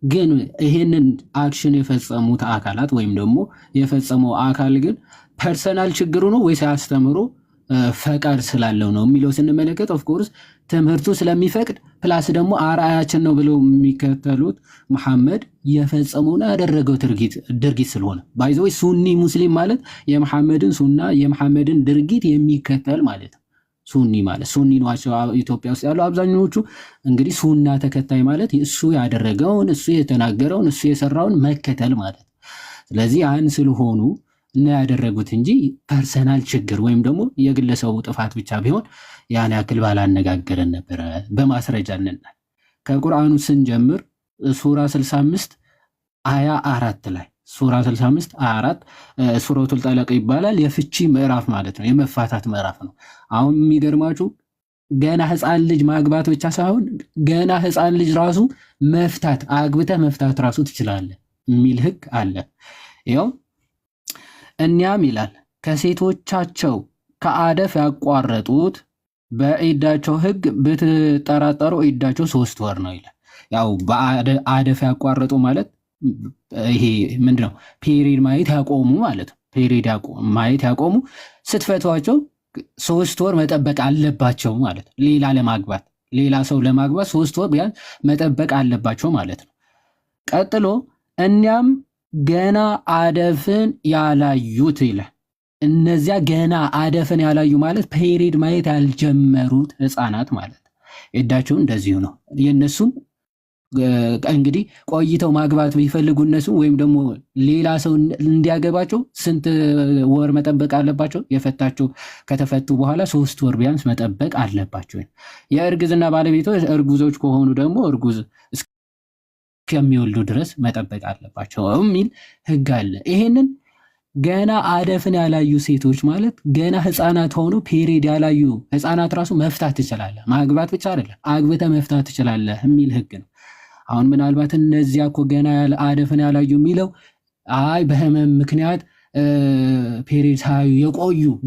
ግን ይሄንን አክሽን የፈጸሙት አካላት ወይም ደግሞ የፈጸመው አካል ግን ፐርሰናል ችግሩ ነው ወይስ አስተምሮ ፈቃድ ስላለው ነው የሚለው ስንመለከት ኦፍኮርስ ትምህርቱ ስለሚፈቅድ ፕላስ ደግሞ አርአያችን ነው ብለው የሚከተሉት መሐመድ የፈጸመውና ያደረገው ድርጊት ስለሆነ ባይዘው ሱኒ ሙስሊም ማለት የመሐመድን ሱና የመሐመድን ድርጊት የሚከተል ማለት ነው። ሱኒ ማለት ሱኒ ናቸው ኢትዮጵያ ውስጥ ያሉ አብዛኞቹ። እንግዲህ ሱና ተከታይ ማለት እሱ ያደረገውን እሱ የተናገረውን እሱ የሰራውን መከተል ማለት። ስለዚህ ያን ስለሆኑ እና ያደረጉት እንጂ ፐርሰናል ችግር ወይም ደግሞ የግለሰቡ ጥፋት ብቻ ቢሆን ያን ያክል ባላነጋገረን ነበረ። በማስረጃ እንናል። ከቁርአኑ ስንጀምር ሱራ 65 አያ 4 ላይ ሱራ 65 4 ሱረቱል ጠለቅ ይባላል። የፍቺ ምዕራፍ ማለት ነው፣ የመፋታት ምዕራፍ ነው። አሁን የሚገርማችሁ ገና ህፃን ልጅ ማግባት ብቻ ሳይሆን ገና ህፃን ልጅ ራሱ መፍታት አግብተህ መፍታት ራሱ ትችላለህ የሚል ህግ አለ። ይኸው እኒያም ይላል ከሴቶቻቸው ከአደፍ ያቋረጡት በዒዳቸው ህግ ብትጠራጠሩ ዒዳቸው 3 ወር ነው ይላል። ያው በአደፍ ያቋረጡ ማለት ይሄ ምንድነው? ፔሪድ ማየት ያቆሙ ማለት ነው። ፔሪድ ማየት ያቆሙ ስትፈቷቸው 3 ወር መጠበቅ አለባቸው ማለት ነው። ሌላ ሰው ለማግባት 3 ወር ቢያንስ መጠበቅ አለባቸው ማለት ነው። ቀጥሎ እኛም ገና አደፍን ያላዩት ይላል። እነዚያ ገና አደፍን ያላዩ ማለት ፔሪድ ማየት ያልጀመሩት ህፃናት ማለት ዒዳቸው እንደዚሁ ነው። የነሱም እንግዲህ ቆይተው ማግባት ቢፈልጉ እነሱ ወይም ደግሞ ሌላ ሰው እንዲያገባቸው ስንት ወር መጠበቅ አለባቸው? የፈታቸው ከተፈቱ በኋላ 3 ወር ቢያንስ መጠበቅ አለባቸው። የእርግዝና ባለቤቶች እርጉዞች ከሆኑ ደግሞ እርጉዝ እስከሚወልዱ ድረስ መጠበቅ አለባቸው የሚል ህግ አለ። ይሄንን ገና አደፍን ያላዩ ሴቶች ማለት ገና ህፃናት ሆኖ ፔሪድ ያላዩ ህፃናት ራሱ መፍታት ትችላለህ። ማግባት ብቻ አይደለም አግብተህ መፍታት ትችላለህ የሚል ህግ ነው። አሁን ምናልባት እነዚያ እኮ ገና አደፍን ያላዩ የሚለው አይ በህመም ምክንያት ፔሪድ ሳዩ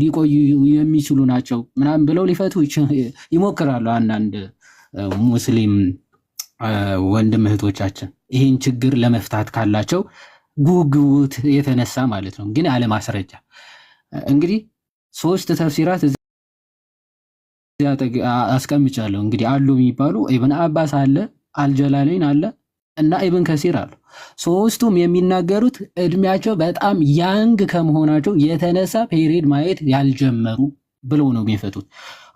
ሊቆዩ የሚችሉ ናቸው ምናምን ብለው ሊፈቱ ይሞክራሉ አንዳንድ ሙስሊም ወንድም እህቶቻችን ይህን ችግር ለመፍታት ካላቸው ጉጉት የተነሳ ማለት ነው። ግን ያለ ማስረጃ እንግዲህ 3 ተፍሲራት አስቀምጫለሁ። እንግዲህ አሉ የሚባሉ ኢብን አባስ አለ፣ አልጀላለይን አለ እና ኢብን ከሲር አሉ። ሶስቱም የሚናገሩት እድሜያቸው በጣም ያንግ ከመሆናቸው የተነሳ ፔሪድ ማየት ያልጀመሩ ብለው ነው የሚፈቱት።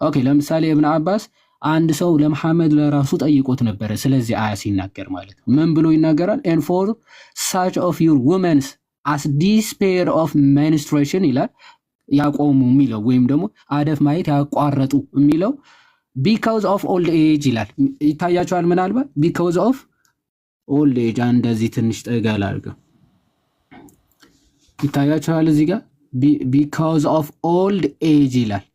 ኦኬ ለምሳሌ ኢብን አባስ አንድ ሰው ለመሐመድ ለራሱ ጠይቆት ነበረ ስለዚህ አያ ሲናገር ማለት ነው። ምን ብሎ ይናገራል? and for such of your women as despair of menstruation ይላል። ያቆሙ የሚለው ወይም ደግሞ አደፍ ማየት ያቋረጡ የሚለው because of old age ይላል። ይታያቸዋል ምናልባት because of old age እንደዚህ ትንሽ ጠጋል አድርገው ይታያቸዋል እዚህ ጋር because of old age ይላል።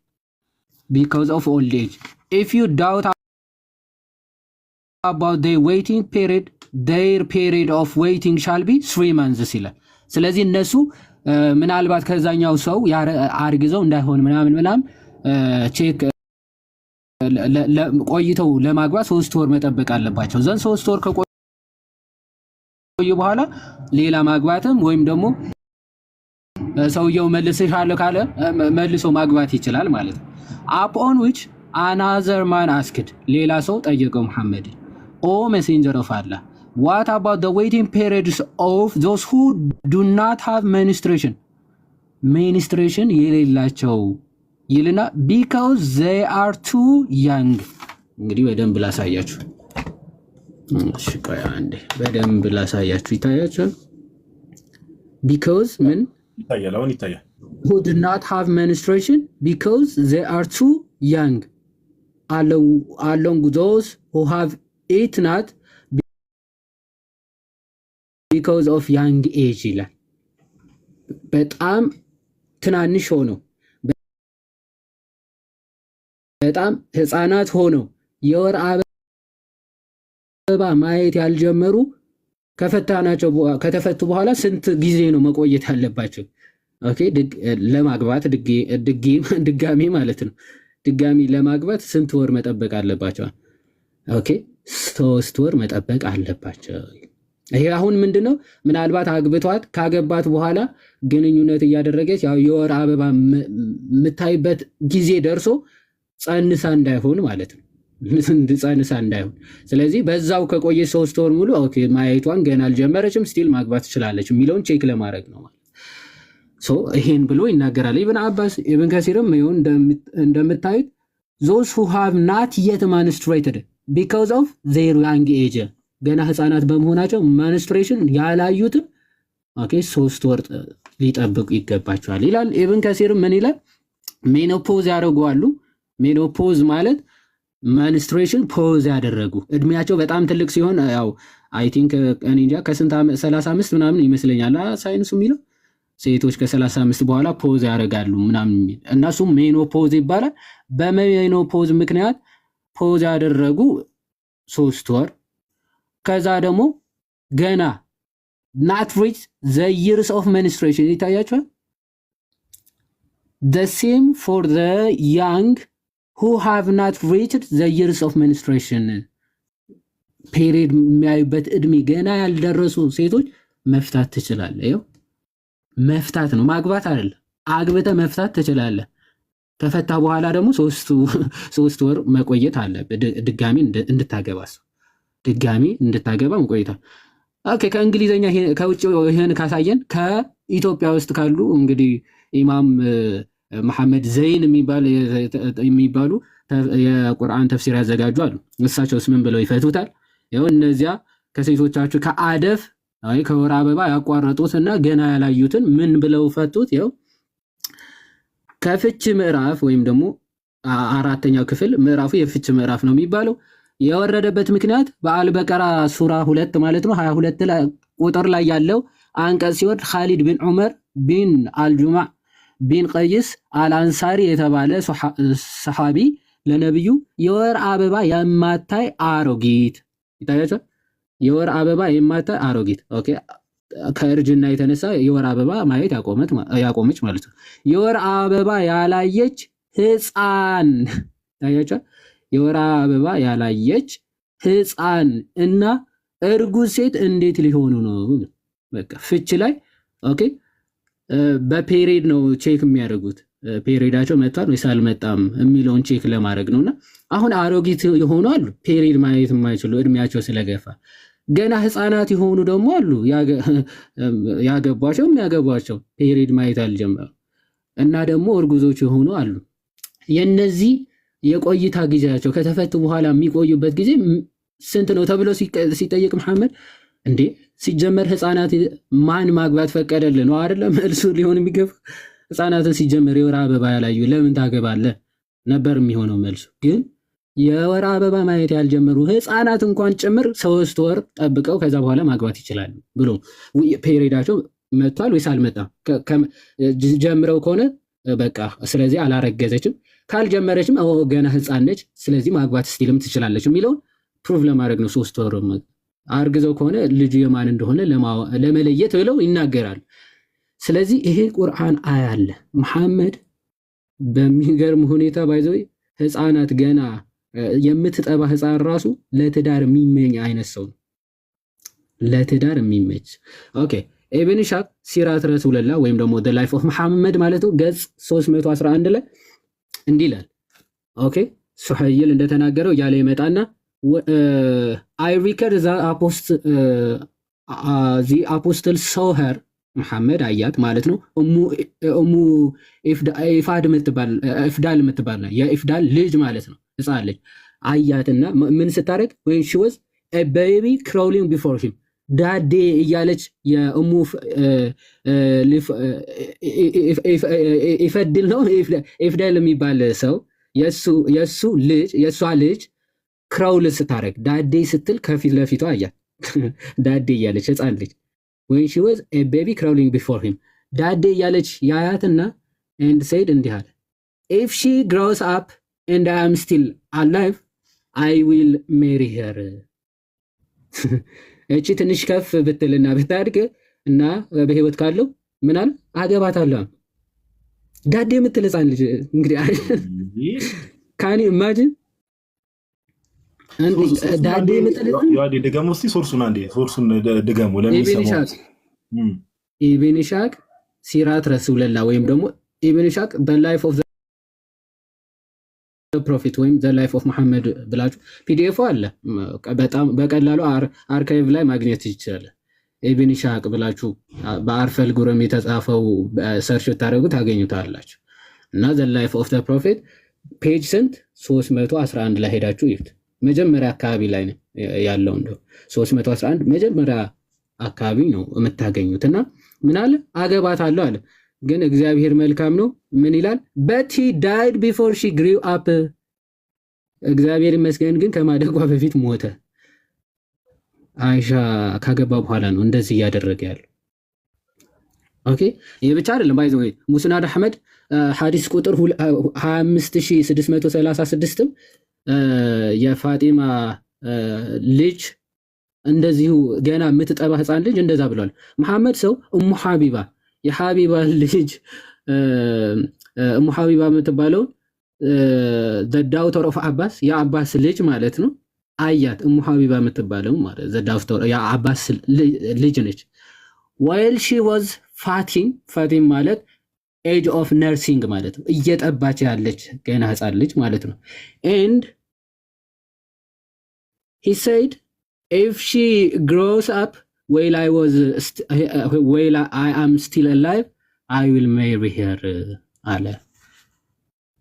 because of old age if you doubt about their waiting period their period of waiting shall be 3 months ይላል። ስለዚህ እነሱ ምናልባት ከዛኛው ሰው አርግዘው እንዳይሆን ምናምን ቼክ ቆይተው ለማግባት 3 ወር መጠበቅ አለባቸው። ዘን 3 ወር ከቆዩ በኋላ ሌላ ማግባትም ወይም ደግሞ ሰውየው መልስሻለሁ ካለ መልሶ ማግባት ይችላል ማለት ነው። upon which another man asked ሌላ ሰው ጠየቀው መሐመድ O messenger of Allah what about the waiting periods of those who do not have menstruation የሌላቸው ይልና because they are too young እንግዲህ በደንብ ላሳያችሁ። እሺ ቆይ አንዴ በደንብ ላሳያችሁ። ይታያችሁ because ምን ይታያል? አሁን ይታያል። who do not have menstruation because they are too young along those who have it not because of young age ይላል። በጣም ትናንሽ ሆነው በጣም ህፃናት ሆነው የወር አበባ ማየት ያልጀመሩ ከተፈቱ በኋላ ስንት ጊዜ ነው መቆየት ያለባቸው? ኦኬ ለማግባት ድጋሚ ማለት ነው። ድጋሚ ለማግባት ስንት ወር መጠበቅ አለባቸው? ኦኬ 3 ወር መጠበቅ አለባቸው። ይሄ አሁን ምንድነው ምናልባት አግብቷት ካገባት በኋላ ግንኙነት እያደረገች ያው የወር አበባ የምታይበት ጊዜ ደርሶ ጸንሳ እንዳይሆን ማለት ነው። ጸንሳ እንዳይሆን ስለዚህ በዛው ከቆየ 3 ወር ሙሉ ኦኬ ማየቷን ገና አልጀመረችም ስቲል ማግባት ትችላለች የሚለውን ቼክ ለማድረግ ነው ማለት ሶ ይሄን ብሎ ይናገራል። ኢብን አባስ ኢብን ከሲርም ይሁን እንደምታዩት those who have not yet menstruated because of their young age ገና ህፃናት በመሆናቸው menstruation ያላዩት ኦኬ 3 ወር ሊጠብቁ ይገባቸዋል ይላል። ኢብን ከሲርም ምን ይላል? ሜኖፖዝ ያደርጋሉ። ሜኖፖዝ ማለት menstruation ፖዝ ያደረጉ እድሜያቸው በጣም ትልቅ ሲሆን ያው አይ ቲንክ እኔ እንጃ ከስንት 35 ምናምን ይመስለኛል ሳይንሱ የሚለው ሴቶች ከ35 በኋላ ፖዝ ያደርጋሉ ምናምን የሚል እነሱም ሜኖፖዝ ይባላል። በሜኖፖዝ ምክንያት ፖዝ ያደረጉ 3 ወር ከዛ ደግሞ ገና not reach the years of menstruation ይታያቸዋል። the same for the young who have not reached the years of menstruation period የሚያዩበት እድሜ ገና ያልደረሱ ሴቶች መፍታት ትችላለህ። ይኸው መፍታት ነው ማግባት አይደለም። አግብተህ መፍታት ትችላለህ። ከፈታ በኋላ ደግሞ 3 ወር መቆየት አለብህ ድጋሚ እንድታገባ መቆየታ። ኦኬ ከእንግሊዘኛ ከውጭ ይሄን ካሳየን ከኢትዮጵያ ውስጥ ካሉ እንግዲህ ኢማም መሐመድ ዘይን የሚባሉ የቁርአን ተፍሲር ያዘጋጁ አሉ። እሳቸውስ ምን ብለው ይፈቱታል? ይኸው እነዚያ ከሴቶቻችሁ ከአደፍ አይ ከወር አበባ ያቋረጡትና ገና ያላዩትን ምን ብለው ፈቱት? ይኸው ከፍች ምዕራፍ ወይም ደግሞ አራተኛው ክፍል ምዕራፉ የፍች ምዕራፍ ነው የሚባለው። የወረደበት ምክንያት በአልበቀራ ሱራ 2 ማለት ነው 22 ቁጥር ላይ ያለው አንቀጽ ሲወርድ ኻሊድ ቢን ዑመር ቢን አልጁማዕ ቢን ቀይስ አልአንሳሪ የተባለ ሰሐቢ ለነብዩ የወር አበባ የማታይ አሮጊት ይታያቸው፣ የወር አበባ የማታይ አሮጊት ኦኬ፣ ከእርጅና የተነሳ የወር አበባ ማየት ያቆመች ማለት ነው። የወር አበባ ያላየች ህፃን ታያቸው፣ የወር አበባ ያላየች ህፃን እና እርጉዝ ሴት እንዴት ሊሆኑ ነው? በቃ ፍች ላይ ኦኬ፣ በፔሪድ ነው ቼክ የሚያደርጉት። ፔሪዳቸው መጥቷል ወይስ አልመጣም የሚለውን ቼክ ለማድረግ ነውና አሁን አሮጊት የሆኑ አሉ፣ ፔሪድ ማየት የማይችሉ እድሜያቸው ስለገፋ። ገና ህፃናት የሆኑ ደግሞ አሉ፣ ያገቧቸው የሚያገቧቸው ፔሪድ ማየት አልጀመሩ እና ደግሞ እርጉዞች የሆኑ አሉ። የነዚህ የቆይታ ጊዜያቸው ከተፈቱ በኋላ የሚቆዩበት ጊዜ ስንት ነው ተብሎ ሲጠየቅ መሐመድ እንዴ ሲጀመር ህፃናት ማን ማግባት ፈቀደልን ነው አይደለም መልሱ ሊሆን የሚገባ። ህፃናትን ሲጀመር የወር አበባ ያላዩ ለምን ታገባለህ ነበር የሚሆነው መልሱ። ግን የወር አበባ ማየት ያልጀመሩ ህፃናት እንኳን ጭምር 3 ወር ጠብቀው ከዛ በኋላ ማግባት ይችላሉ ብሎ ፔሪዳቸው መጥቷል ወይስ አልመጣም ጀምረው ከሆነ በቃ ስለዚህ አላረገዘችም፣ ካልጀመረችም ገና ህፃን ነች ስለዚህ ማግባት ስቲልም ትችላለች የሚለውን ፕሩቭ ለማድረግ ነው። 3 ወር አርግዘው ከሆነ ልጁ የማን እንደሆነ ለመለየት ብለው ይናገራሉ። ስለዚህ ይሄ ቁርአን አያለ መሐመድ በሚገርም ሁኔታ ባይዘው ህፃናት ገና የምትጠባ ህፃን ራሱ ለትዳር የሚመኝ አይነት ሰው ነው። ለትዳር የሚመች ኦኬ። ኢብን ሻቅ ሲራት ረሱልላህ ወይም ደግሞ the life of መሐመድ ማለት ነው ገጽ 311 ላይ እንዲህ ይላል። ኦኬ ሱሐይል እንደተናገረው ያለ ይመጣና I record the apostle saw her መሐመድ አያት ማለት ነው እሙ ኢፍዳል የምትባል የኢፍዳል ልጅ ማለት ነው ህፃን ልጅ አያትና ምን ስታረግ when she was a baby crawling before him ዳዴ እያለች የእሙ ኢፈድል ነው ኢፍዳል የሚባል ሰው የሷ ልጅ ክራውል ስታረግ ዳዴ ስትል ከፊት ለፊቷ አያት ዳዴ እያለች ህፃን ልጅ when she was a baby crawling before him ዳዴ እያለች ያያትና and said እንዲህ አለ if she grows up and I am still alive I will marry her እቺ ትንሽ ከፍ ብትልና ብታድግ እና በህይወት ካለው ምን አለ አገባታለሁ። ዳዴ የምትል ህፃን ልጅ እንግዲህ ካኒ ኢማጂን አንዲ ዳዴ የምትል ያዲ ደጋሞ እስቲ ሶርሱን ደጋሞ ለሚሰማው ኢብን ሻቅ ሲራት ረሱልላህ ወይም ደግሞ ኢብን ሻቅ the life of the prophet ወይም the life of መሐመድ ብላችሁ ፒዲኤፍ አለ በጣም በቀላሉ አርካይቭ ላይ ማግኘት ይችላል። ኢብን ሻቅ ብላችሁ በአርፈል ጉረም የተጻፈው ሰርች ታረጉ ታገኙታላችሁ። እና the life of the prophet ፔጅ ስንት 311 ላይ ሄዳችሁ ይዩት። መጀመሪያ አካባቢ ላይ ነው ያለው እንደው 311 መጀመሪያ አካባቢ ነው የምታገኙትና ምን አለ አገባታለሁ አለ። ግን እግዚአብሔር መልካም ነው ምን ይላል but he died before she grew up እግዚአብሔር ይመስገን ግን ከማደጓ በፊት ሞተ። አይሻ ካገባ በኋላ ነው እንደዚህ ያደረገ ያለው። ኦኬ ይሄ ብቻ አይደለም ባይዘው ሙስናድ አህመድ ሐዲስ ቁጥር 25636 የፋጢማ ልጅ እንደዚሁ ገና የምትጠባ ህፃን ልጅ እንደዛ ብሏል። መሐመድ ሰው እሙ ሐቢባ የሐቢባ ልጅ እሙ ሐቢባ የምትባለው the daughter of አባስ የአባስ ልጅ ማለት ነው አያት እሙ ሐቢባ የምትባለው ማለት the daughter የአባስ ልጅ ነች። while she was fatim ማለት age of nursing ማለት ነው እየጠባች ያለች ገና ህፃን ልጅ ማለት ነው። and he said if she grows up while I am still alive I will marry her አለ።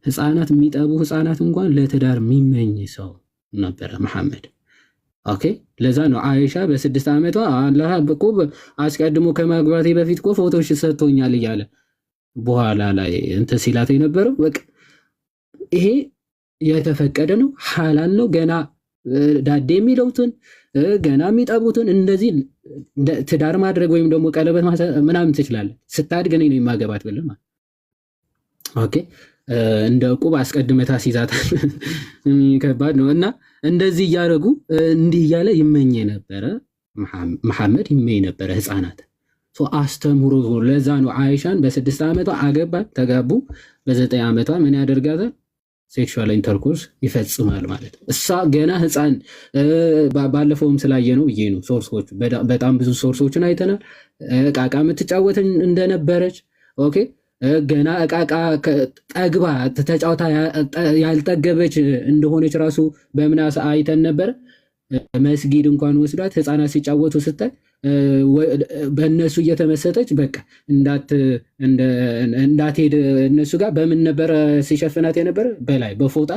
ህፃናት የሚጠቡ ህፃናት እንኳን ለትዳር የሚመኝ ሰው ነበረ መሐመድ። ኦኬ ለዛ ነው አይሻ በ6 ዓመቷ አላህ እኮ አስቀድሞ ከማግባቴ በፊት እኮ ፎቶሽ ሰጥቶኛል እያለ በኋላ ላይ እንትን ሲላት የነበረው በቃ ይሄ የተፈቀደ ነው፣ ሐላል ነው። ገና ዳዴ የሚለውትን ገና የሚጠቡትን እንደዚህ ትዳር ማድረግ ወይም ደግሞ ቀለበት ምናምን ትችላለህ። ስታድግ እኔ ነው የማገባት ብለህ ማለት ኦኬ እንደ ዕቁብ አስቀድመህ ታስይዛታል። ከባድ ነው። እና እንደዚህ እያደረጉ እንዲህ እያለ ይመኝ ነበረ መሐመድ ይመኝ ነበረ ህፃናት አስተምሮ። ለዛ ነው አይሻን በ6 ዓመቷ አገባት፣ ተጋቡ። በ9 ዓመቷ ምን ያደርጋታል? ሴክሹዋል ኢንተርኮርስ ይፈጽማል ማለት ነው። እሷ ገና ህፃን ባለፈውም ስላየ ነው ብዬ ነው። ሶርሶች በጣም ብዙ ሶርሶችን አይተናል። እቃቃ የምትጫወት እንደነበረች ኦኬ ገና እቃቃ ጠግባ ተጫውታ ያልጠገበች እንደሆነች ራሱ በምናስ አይተን ነበር። መስጊድ እንኳን ወስዷት ህፃናት ሲጫወቱ ስታይ በእነሱ እየተመሰጠች በቃ እንዳትሄድ እነሱ ጋር በምን ነበረ ሲሸፍናት የነበረ? በላይ በፎጣ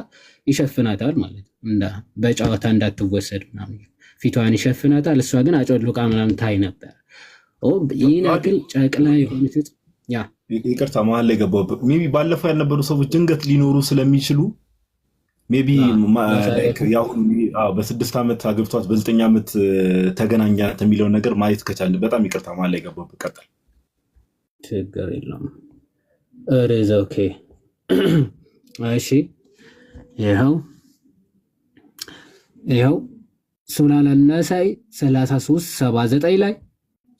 ይሸፍናታል ማለት ነው። በጨዋታ እንዳትወሰድ ምናምን ፊቷን ይሸፍናታል። እሷ ግን አጨሉቃ ምናምን ታይ ነበር። ይህን ያክል ጨቅላ የሆነች ይቅርታ መሀል ላይ ገባሁ። ሜይ ቢ ባለፈው ያልነበሩ ሰዎች ድንገት ሊኖሩ ስለሚችሉ ሜይ ቢ በ6 ዓመት አግብቷት በ9 ዓመት ተገናኛት የሚለውን ነገር ማየት ከቻልን በጣም ይቅርታ መሀል ላይ ገባሁ። ቀጥል። ችግር የለውም። ኦኬ እሺ ይኸው ሱናን አልነሳኢ 3379 ላይ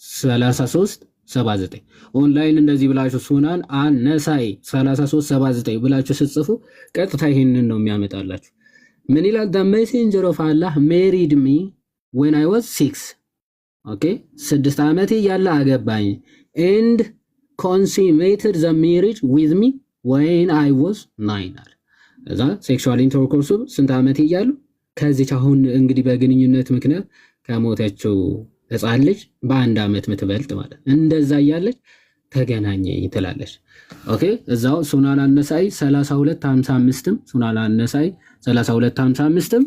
3379 ኦንላይን እንደዚህ ብላችሁ ሱናን አልነሳኢ 3379 ብላችሁ ስትጽፉ ቀጥታ ይሄንን ነው የሚያመጣላችሁ። ምን ይላል? the messenger of Allah married me when I was 6 ኦኬ 6 ዓመቴ ያለ አገባኝ and consummated the marriage with me when I was 9 አለ። እዛ ሴክሹዋል ኢንተርኮርስ ስንት ዓመቴ እያሉ ከዚች አሁን እንግዲህ በግንኙነት ምክንያት ከሞተችው ህፃን ልጅ በ1 ዓመት ምትበልጥ ማለት እንደዛ እያለች ተገናኘኝ ትላለች። ኦኬ እዛው ሱናን አልነሳኢ 3255ም ሱናን አልነሳኢ 3255ም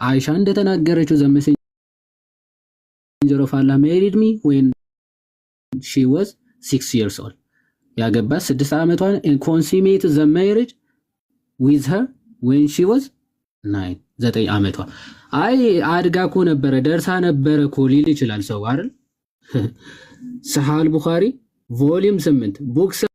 አይሻ እንደተናገረችው the messenger of Allah married me when she was 6 years old ያገባት 6 ዓመቷን and consummated the marriage with her when she was 9 ዓመቷ። አይ አድጋ እኮ ነበረ ደርሳ ነበረ እኮ ሊል ይችላል ሰው አይደል? ሰሃህ ቡኻሪ ቮሊዩም 8 ቡክ 7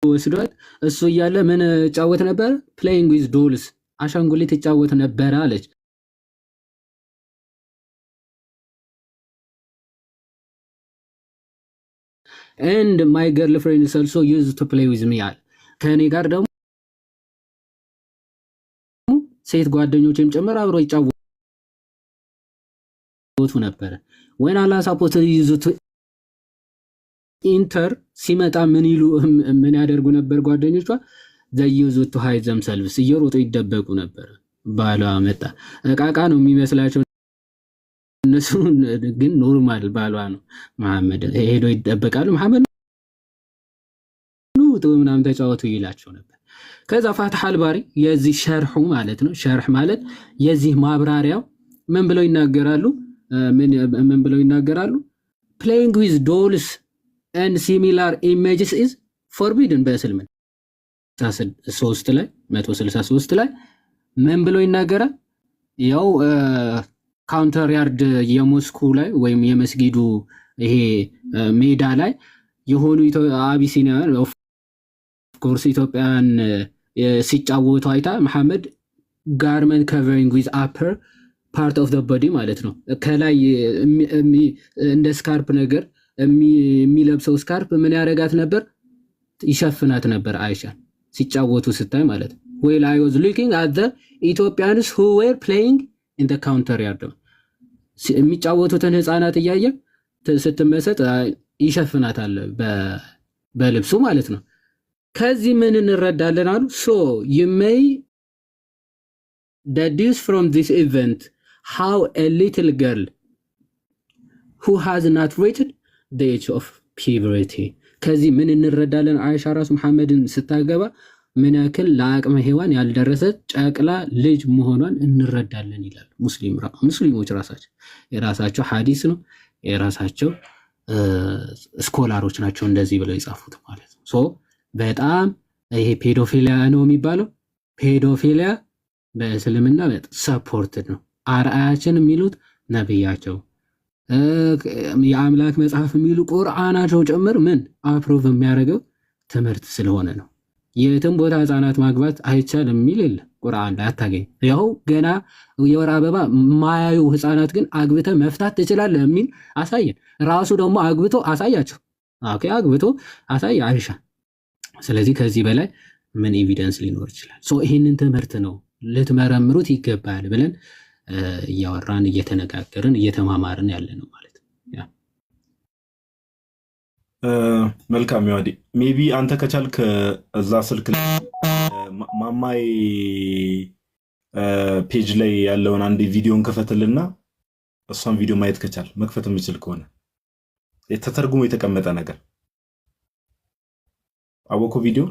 ወስዷት እሱ እያለ ምን ጫወት ነበር? playing with dolls አሻንጉሊት ይጫወት ነበር አለች። and my girlfriend is also used to play with me አለ። ከኔ ጋር ደግሞ ሴት ጓደኞቼም ጭምር አብረው ይጫወቱ ነበር። when Allah supposed to use to enter ሲመጣ ምን ያደርጉ ነበር ጓደኞቿ? they used to hide themselves እየሮጡ ይደበቁ ነበር። ባሏ መጣ እቃቃ ነው የሚመስላቸው እነሱ ግን ኖርማል ባሏ ነው መሐመድ ሄዶ ይደበቃሉ። መሐመድ ነው ምናምን ተጫወቱ ይላቸው ነበር። ከዛ ፋትሐ አልባሪ የዚህ ሸርሑ ማለት ነው። ሸርሕ ማለት የዚህ ማብራሪያው ምን ብለው ይናገራሉ? ምን ብለው ይናገራሉ? playing with dolls and similar images is forbidden በእስልምና 3 ላይ 163 ላይ ምን ብለው ይናገራል? ያው ካውንተር ያርድ የሞስኩ ላይ ወይም የመስጊዱ ይሄ ሜዳ ላይ የሆኑ አቢሲኒያን ኦፍ ኮርስ ኢትዮጵያን ሲጫወቱ አይታ መሐመድ ጋርመንት ከቨሪንግ ዊዝ አፐር ፓርት ኦፍ ዘ ቦዲ ማለት ነው። ከላይ እንደ ስካርፕ ነገር የሚለብሰው ስካርፕ ምን ያደርጋት ነበር? ይሸፍናት ነበር አይሻን ሲጫወቱ ስታይ ማለት ነው። while I was looking at the Ethiopians who were playing in the counter yard የሚጫወቱትን ህፃናት እያየ ስትመሰጥ ይሸፍናታል በልብሱ ማለት ነው። ከዚህ ምን እንረዳለን አሉ? so you may deduce from this event how a little girl who has not reached the age of puberty ከዚህ ምን እንረዳለን? አይሻ ራሱ መሐመድን ስታገባ ምን ያክል ለአቅመ ሔዋን ያልደረሰ ጨቅላ ልጅ መሆኗን እንረዳለን ይላሉ ሙስሊሞች ራሳቸው። የራሳቸው ሐዲስ ነው፣ የራሳቸው ስኮላሮች ናቸው እንደዚህ ብለው የጻፉት ማለት ነው። ሶ በጣም ይሄ ፔዶፊሊያ ነው የሚባለው። ፔዶፊሊያ በእስልምና ሰፖርትድ ነው። አርአያችን የሚሉት ነብያቸው የአምላክ መጽሐፍ የሚሉ ቁርአናቸው ጭምር ምን አፕሮቭ የሚያደርገው ትምህርት ስለሆነ ነው። የትም ቦታ ህፃናት ማግባት አይቻልም የሚል የለ ቁርአን ላይ አታገኝ። ያው ገና የወር አበባ ማያዩ ህፃናት ግን አግብተ መፍታት ትችላለህ የሚል አሳየን። ራሱ ደግሞ አግብቶ አሳያቸው። ኦኬ አግብቶ አሳየ አይሻ። ስለዚህ ከዚህ በላይ ምን ኤቪደንስ ሊኖር ይችላል? ሶ ይህንን ትምህርት ነው ልትመረምሩት ይገባል ብለን እያወራን እየተነጋገርን እየተማማርን ያለ ነው ማለት ነው። መልካም ያዲ ሜቢ አንተ ከቻልክ እዛ ስልክ ላይ ማማይ ፔጅ ላይ ያለውን አንድ ቪዲዮን ከፈትልና እሷን ቪዲዮ ማየት ከቻል መክፈት የምችል ከሆነ የተተርጉሞ የተቀመጠ ነገር አወኮ ቪዲዮ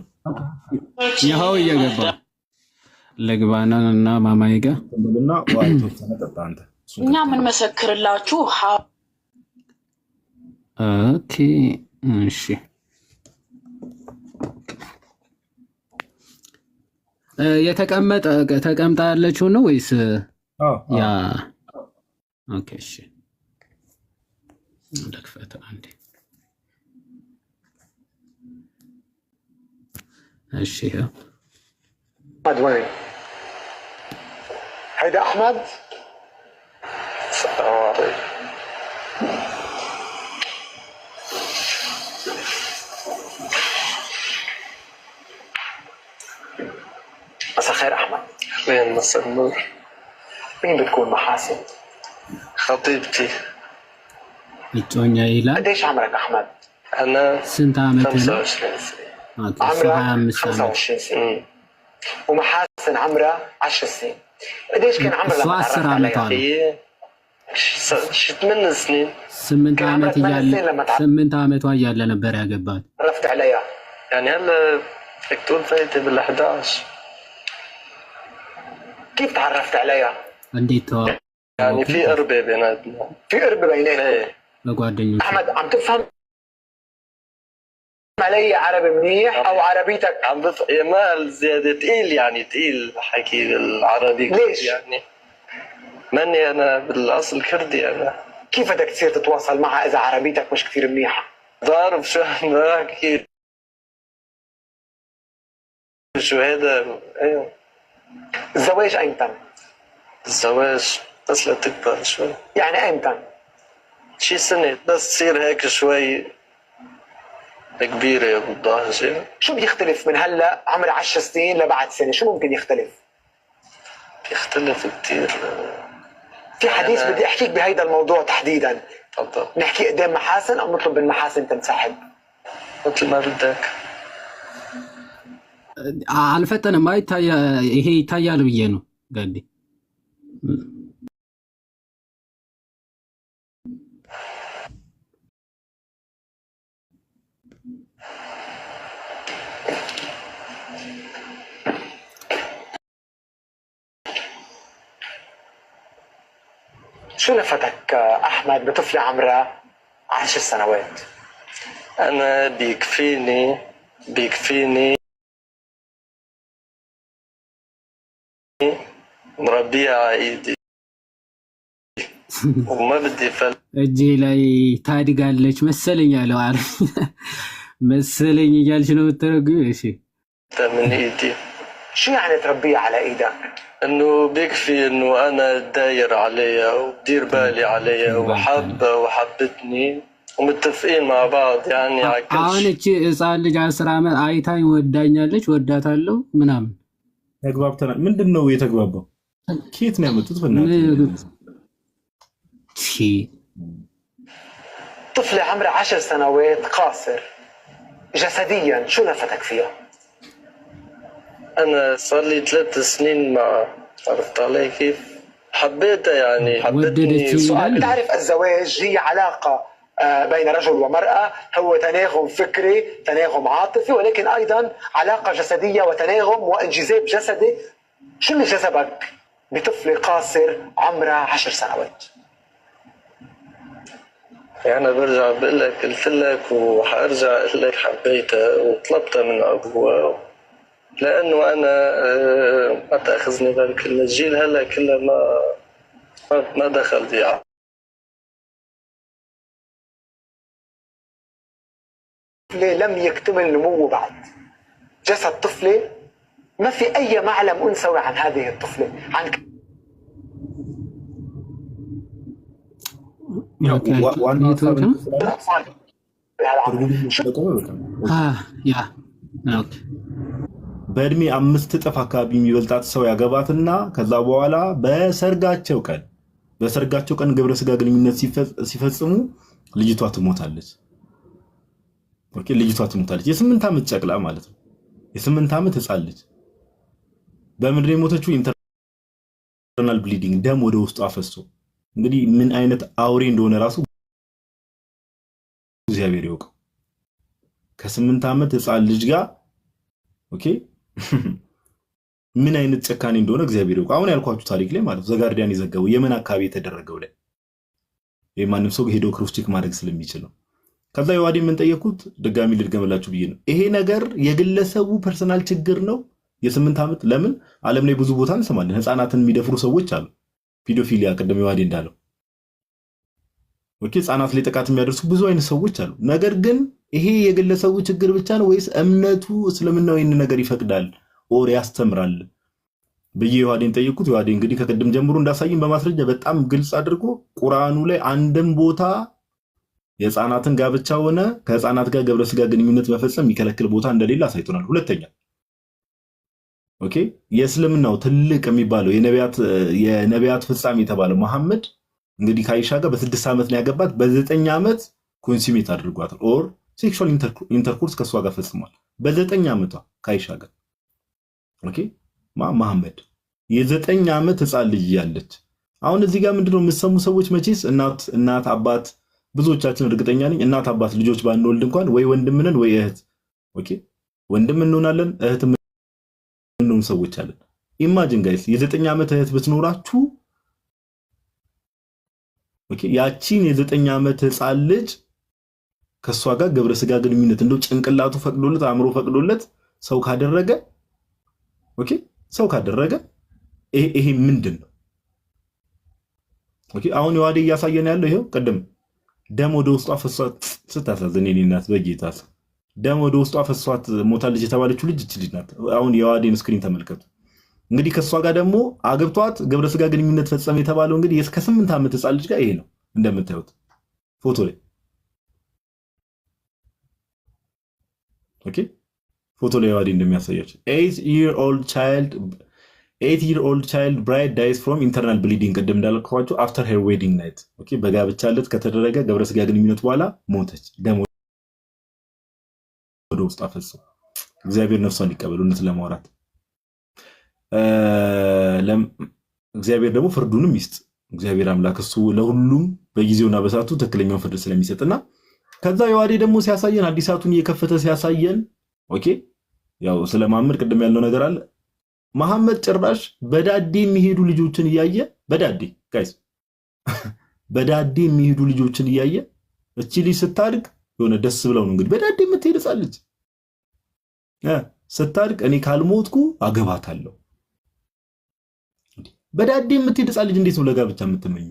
ይኸው እየገባ ለግባናና ማማይ ጋር እና ዋይቶች ተነጠጣ አንተ እኛ ምን መሰክርላችሁ። ኦኬ እሺ ተቀምጣ ያለችው ነው ወይስ ያ? ኦኬ እሺ እንደከፈተ አንዴ እሺ احمد وين؟ هيدا احمد؟ السلام عليكم. مساء الخير احمد. اهلين مساء النور. مين بتكون محاسن؟ خطيبتي. الدنيا إلى قديش عمرك احمد؟ انا سنت عمرك 25 سنة. عمرك 25 سنة. ومحاسن عمرها 10 سنين. قديش كان عمرها لما تعرفت عليها؟ شي 8 سنين. 8 ዓመት እያለ ነበር ያገባት። عرفت عليها يعني هلا بدك تقول فايتة بال11. كيف تعرفت عليها؟ እንዴት يعني في قربة بيناتنا. في قربة بيناتنا؟ ايه በጓደኞች احمد عم تفهم علي عربي منيح او عربيتك عم ما زيادة تقيل، يعني تقيل حكي بالعربي. ليش؟ يعني ماني انا بالاصل كردي انا. كيف بدك تصير تتواصل معها اذا عربيتك مش كثير منيحة؟ بعرف شو عم بحكي شو هذا. ايوه الزواج ايمتى؟ الزواج بس لتكبر شوي، يعني ايمتى؟ شي سنة بس تصير هيك شوي كبيرة بالضهجة. شو بيختلف من هلا عمر 10 سنين لبعد سنة؟ شو ممكن يختلف؟ بيختلف كتير. في حديث بدي احكيك بهيدا الموضوع تحديدا. تفضل. نحكي قدام محاسن او نطلب من محاسن تنسحب؟ مثل ما بدك. አልፈጠነም። ይሄ ይታያል ብዬ ነው ጋዲ። شو لفتك احمد بطفله عمرها 10 سنوات؟ أنا بيكفيني مربيها على إيدي وما بدي እጄ ላይ ታድጋለች መሰለኝ ያለው አረብ መሰለኝ እያልሽ ነው የምትረጉ? እሺ من إيدي. شو يعني تربيها على ايدك؟ إنه بيكفي إنه أنا داير عليها وبدير بالي عليها وحبتني ومتفقين مع بعض يعني على كل አሁን شيء. እቺ ህፃን ልጅ 10 ዓመት አይታኝ ወዳኛለች ወዳታለሁ ምናምን ተግባብተናል። ምንድነው የተግባባው? ኬት ነው ያመጡት? طفلة عمرها 10 سنوات قاصر جسديا، شو لفتك فيها؟ أنا صار لي 3 سنين مع، عرفت علي كيف؟ حبيتها يعني حبتني. سؤال، تعرف الزواج هي علاقة بين رجل ومرأة، هو تناغم فكري، تناغم عاطفي، ولكن أيضا علاقة جسدية وتناغم وانجذاب جسدي. شو اللي جذبك بطفل قاصر عمرها 10 سنوات؟ يعني أنا برجع بقول لك، قلت لك وحارجع اقول لك حبيتها وطلبتها من ابوها، لانه انا ما تاخذني بالك الجيل هلا كله ما دخل فيه. لم يكتمل نموه بعد. جسد طفلة ما في أي معلم أنثوي عن هذه الطفلة، عن الأطفال በእድሜ 5 እጥፍ አካባቢ የሚበልጣት ሰው ያገባትና ከዛ በኋላ በሰርጋቸው ቀን ግብረ ስጋ ግንኙነት ሲፈጽሙ ልጅቷ ትሞታለች። ኦኬ፣ ልጅቷ ትሞታለች። የ8 ዓመት ጨቅላ ማለት ነው። የ8 ዓመት ህፃን ልጅ በምድር የሞተችው ኢንተርናል ብሊዲንግ፣ ደም ወደ ውስጡ አፈሶ። እንግዲህ ምን አይነት አውሬ እንደሆነ ራሱ እግዚአብሔር ይወቀው። ከ8 ዓመት ህፃን ልጅ ጋር ኦኬ፣ ምን አይነት ጨካኔ እንደሆነ እግዚአብሔር ይወቀው። አሁን ያልኳችሁ ታሪክ ላይ ማለት ዘጋርዲያን የዘገበው የመን አካባቢ የተደረገው ላይ የማንም ሰው ሄዶ ክሮስ ቼክ ማድረግ ስለሚችል ነው። ከዛ የዋዲ ምን ጠየቁት፣ ድጋሚ ልድገምላችሁ ብዬ ነው። ይሄ ነገር የግለሰቡ ፐርሰናል ችግር ነው። የ8 ዓመት ለምን ዓለም ላይ ብዙ ቦታ እንሰማለን፣ ህፃናትን የሚደፍሩ ሰዎች አሉ። ፔዶፊሊያ ቅድም የዋዲ እንዳለው ኦኬ፣ ህፃናት ላይ ጥቃት የሚያደርሱ ብዙ አይነት ሰዎች አሉ። ነገር ግን ይሄ የግለሰቡ ችግር ብቻ ነው ወይስ እምነቱ እስልምናው ይህን ነገር ይፈቅዳል ኦር ያስተምራል ብዬ የዋዲን ጠየቁት። የዋዲ እንግዲህ ከቅድም ጀምሮ እንዳሳየን በማስረጃ በጣም ግልጽ አድርጎ ቁርአኑ ላይ አንድም ቦታ የህፃናትን ጋብቻ ሆነ ከህፃናት ጋር ግብረ ስጋ ግንኙነት መፈጸም የሚከለክል ቦታ እንደሌለ አሳይቶናል። ሁለተኛ ኦኬ፣ የእስልምናው ትልቅ የሚባለው የነቢያት ፍጻሜ የተባለው መሐመድ እንግዲህ ከአይሻ ጋር በ6 ዓመት ነው ያገባት። በ9 ዓመት ኮንሱሜት አድርጓታል ኦር ሴክሹዋል ኢንተርኮርስ ከሷ ጋር ፈጽሟል። በ9 ዓመቷ ከአይሻ ጋር ኦኬ፣ መሐመድ የ9 ዓመት ህፃን ልጅ ያለች። አሁን እዚህ ጋር ምንድነው የምትሰሙ ሰዎች መቼስ እናት አባት፣ ብዙዎቻችን እርግጠኛ ነኝ እናት አባት ልጆች ባንወልድ እንኳን ወይ ወንድም ነን ወይ እህት ኦኬ፣ ወንድም እንሆናለን እህት እንሆን ሰዎች አለን። ኢማጂን ጋይስ የ9 ዓመት እህት ብትኖራችሁ ኦኬ፣ ያቺን የ9 ዓመት ህፃን ልጅ ከሷ ጋር ግብረ ስጋ ግንኙነት እንደው ጭንቅላቱ ፈቅዶለት አእምሮ ፈቅዶለት ሰው ካደረገ ኦኬ፣ ሰው ካደረገ ይሄ ምንድን ነው? ኦኬ፣ አሁን የዋዴ እያሳየን ያለው ይሄው ቅድም ደም ወደ ውስጧ ፈሷት። ስታሳዝን የኔ እናት በጌታ ደም ወደ ውስጧ ፈሷት ሞታለች የተባለችው ልጅ እቺ ልጅ ናት። አሁን የዋዴን ስክሪን ተመልከቱ። እንግዲህ ከሷ ጋር ደግሞ አግብቷት ግብረ ስጋ ግንኙነት ፈጸመ የተባለው እንግዲህ እስከ 8 ዓመት ህፃን ልጅ ጋር ይሄ ነው እንደምታዩት ፎቶ ላይ ኦኬ፣ ፎቶ ላይ ዋዴ እንደሚያሳያችሁ 8-year-old child bride dies from internal bleeding ቅድም እንዳልኳችሁ after her wedding night ኦኬ፣ በጋብቻ ዕለት ከተደረገ ግብረ ስጋ ግንኙነት በኋላ ሞተች። ደም ወደ ውስጥ አፈሰሰ። እግዚአብሔር ነፍሷን ይቀበሉነት ለማውራት እግዚአብሔር ደግሞ ፍርዱንም ይስጥ። እግዚአብሔር አምላክ እሱ ለሁሉም በጊዜውና በሰዓቱ ትክክለኛውን ፍርድ ስለሚሰጥና ከዛ የዋዴ ደግሞ ሲያሳየን አዲሳቱን እየከፈተ ሲያሳየን ኦኬ፣ ያው ስለማመድ ቅድም ያለው ነገር አለ። መሐመድ ጭራሽ በዳዴ የሚሄዱ ልጆችን እያየ በዳዴ ጋይስ በዳዴ የሚሄዱ ልጆችን እያየ እቺ ልጅ ስታድግ የሆነ ደስ ብለው ነው እንግዲህ በዳዴ የምትሄድ ህፃን ልጅ ስታድግ እኔ ካልሞትኩ አገባታለሁ። በዳዴ የምትሄድ ህፃን ልጅ እንዴት ነው ለጋብቻ የምትመኝ?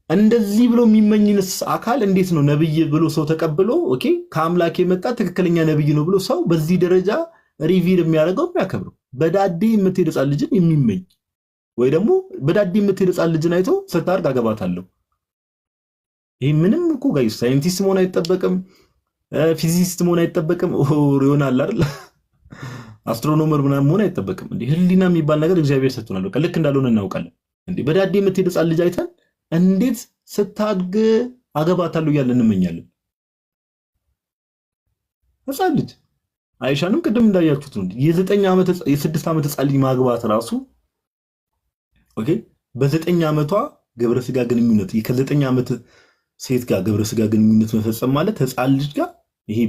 እንደዚህ ብሎ የሚመኝንስ አካል እንዴት ነው ነብይ ብሎ ሰው ተቀብሎ ኦኬ ከአምላክ የመጣ ትክክለኛ ነብይ ነው ብሎ ሰው በዚህ ደረጃ ሪቪል የሚያደርገው የሚያከብረው? በዳዴ የምትሄድ ህፃን ልጅን የሚመኝ ወይ ደግሞ በዳዴ የምትሄድ ህፃን ልጅን አይቶ ስታድግ አገባታለሁ። ይሄ ምንም እኮ ጋይስ ሳይንቲስት መሆን አይጠበቅም፣ ፊዚሲስት መሆን አይጠበቅም፣ ይሆናል አይደል አስትሮኖመር ምናምን መሆን አይጠበቅም። እንዴ ህሊና የሚባል ነገር እግዚአብሔር ሰጥቶናል። በቃ ልክ እንዳልሆነ እናውቃለን። እንዴ በዳዴ የምትሄድ ህፃን ልጅ አይተን እንዴት ስታድግ አገባታለሁ እያልን እንመኛለን? ህፃን ልጅ አይሻንም ቅድም እንዳያችሁት ነው የ6 ዓመት ህፃን ልጅ ማግባት ራሱ ኦኬ በ9 ዓመቷ ግብረ ስጋ ግንኙነት ከ9 ዓመት ሴት ጋር ግብረ ስጋ ግንኙነት መፈጸም ማለት ህፃን ልጅ ጋር ይሄ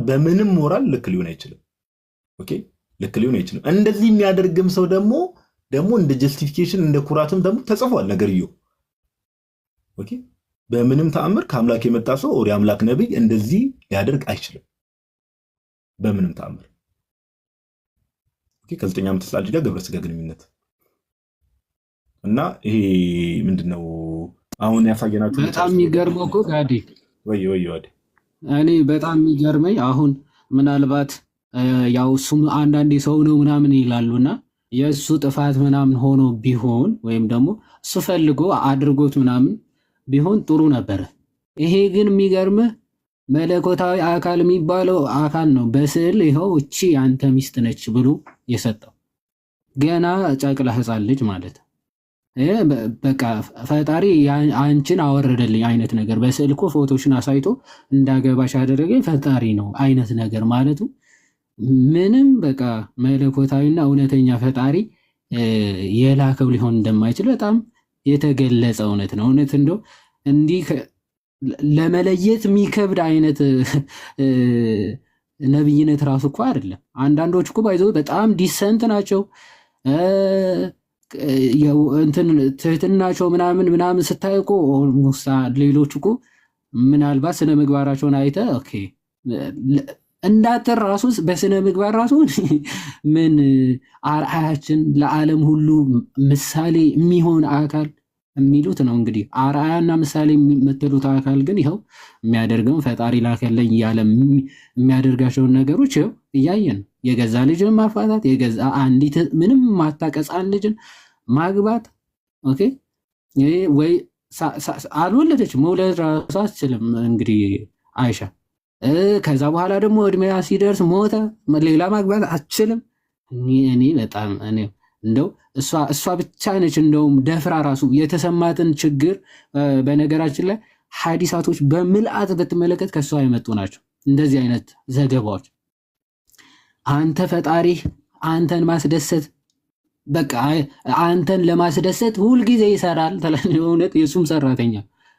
በምንም ሞራል ልክ ሊሆን አይችልም። ኦኬ ልክ ሊሆን አይችልም። እንደዚህ የሚያደርግም ሰው ደግሞ እንደ ጀስቲፊኬሽን እንደ ኩራትም ደግሞ ተጽፏል ነገርየው። ኦኬ በምንም ተአምር ከአምላክ የመጣ ሰው ኦር የአምላክ ነብይ እንደዚህ ሊያደርግ አይችልም በምንም ተአምር። ኦኬ ከ9 ዓመት ህፃን ልጅ ጋር ግብረ ስጋ ግንኙነት እና ይሄ ምንድነው አሁን ያሳየናችሁ በጣም የሚገርመው እኮ ጋዲ ወይ እኔ በጣም የሚገርመኝ አሁን ምናልባት ያው እሱም አንዳንዴ ሰው ነው ምናምን ይላሉና የእሱ ጥፋት ምናምን ሆኖ ቢሆን ወይም ደግሞ እሱ ፈልጎ አድርጎት ምናምን ቢሆን ጥሩ ነበረ። ይሄ ግን የሚገርምህ መለኮታዊ አካል የሚባለው አካል ነው በስዕል ይኸው እቺ አንተ ሚስት ነች ብሎ የሰጠው ገና ጨቅላ ህፃን ልጅ ማለት በቃ ፈጣሪ አንቺን አወረደልኝ አይነት ነገር በስዕል እኮ ፎቶሽን አሳይቶ እንዳገባሽ ያደረገኝ ፈጣሪ ነው አይነት ነገር ማለቱ ምንም በቃ መለኮታዊና እውነተኛ ፈጣሪ የላከው ሊሆን እንደማይችል በጣም የተገለጸ እውነት ነው። እውነት እንደው እንዲህ ለመለየት የሚከብድ አይነት ነብይነት ራሱ እኮ አይደለም። አንዳንዶች እኮ ባይዘው በጣም ዲሰንት ናቸው ትህትናቸው ምናምን ስታይ እኮ ሌሎች እኮ ምናልባት ስነ ምግባራቸውን አይተ ኦኬ እንዳትር ራሱ በስነ ምግባር ራሱ ምን አርአያችን ለዓለም ሁሉ ምሳሌ የሚሆን አካል የሚሉት ነው። እንግዲህ አርአያና ምሳሌ የምትሉት አካል ግን ይኸው የሚያደርገውን ፈጣሪ ላከለኝ እያለ የሚያደርጋቸውን ነገሮች ይኸው እያየን ነው። የገዛ ልጅን ማፋታት፣ የገዛ አንዲት ምንም ማታቀጻን ልጅን ማግባት። ኦኬ ወይ አልወለደች መውለድ ራሱ አትችልም እንግዲህ አይሻ። ከዛ በኋላ ደግሞ እድሜያ ሲደርስ ሞተ፣ ሌላ ማግባት አትችልም። እኔ በጣም እንደው እሷ ብቻ ነች እንደውም ደፍራ ራሱ የተሰማትን ችግር። በነገራችን ላይ ሐዲሳቶች በምልአት ብትመለከት ከእሷ የመጡ ናቸው እንደዚህ አይነት ዘገባዎች። አንተ ፈጣሪ አንተን ማስደሰት በቃ አንተን ለማስደሰት ሁልጊዜ ይሰራል። እውነት የእሱም ሰራተኛ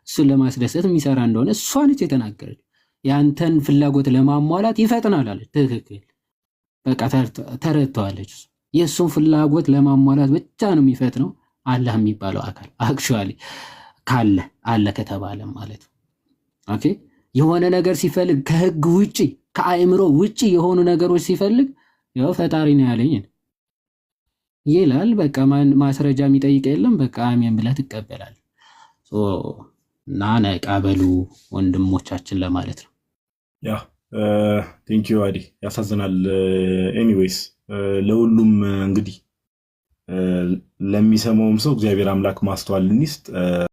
እሱን ለማስደሰት የሚሰራ እንደሆነ እሷ ነች የተናገረች። የአንተን ፍላጎት ለማሟላት ይፈጥናል አለች። ትክክል በቃ ተረድተዋለች። የእሱን ፍላጎት ለማሟላት ብቻ ነው የሚፈጥነው አላህ የሚባለው አካል አክቹዋሊ አለ ከተባለ ማለት ነው። ኦኬ የሆነ ነገር ሲፈልግ ከህግ ውጪ ከአእምሮ ውጪ የሆኑ ነገሮች ሲፈልግ ያው ፈጣሪ ነው ያለኝ ይላል። በቃ ማስረጃ የሚጠይቅ የለም። በቃ አሜን ብለህ ትቀበላለህ። እና ነቃ በሉ ወንድሞቻችን ለማለት ነው። ያ ቴንኪዩ አዲ። ያሳዝናል። ኤኒዌይስ ለሁሉም እንግዲህ ለሚሰማውም ሰው እግዚአብሔር አምላክ ማስተዋልን ይስጥ።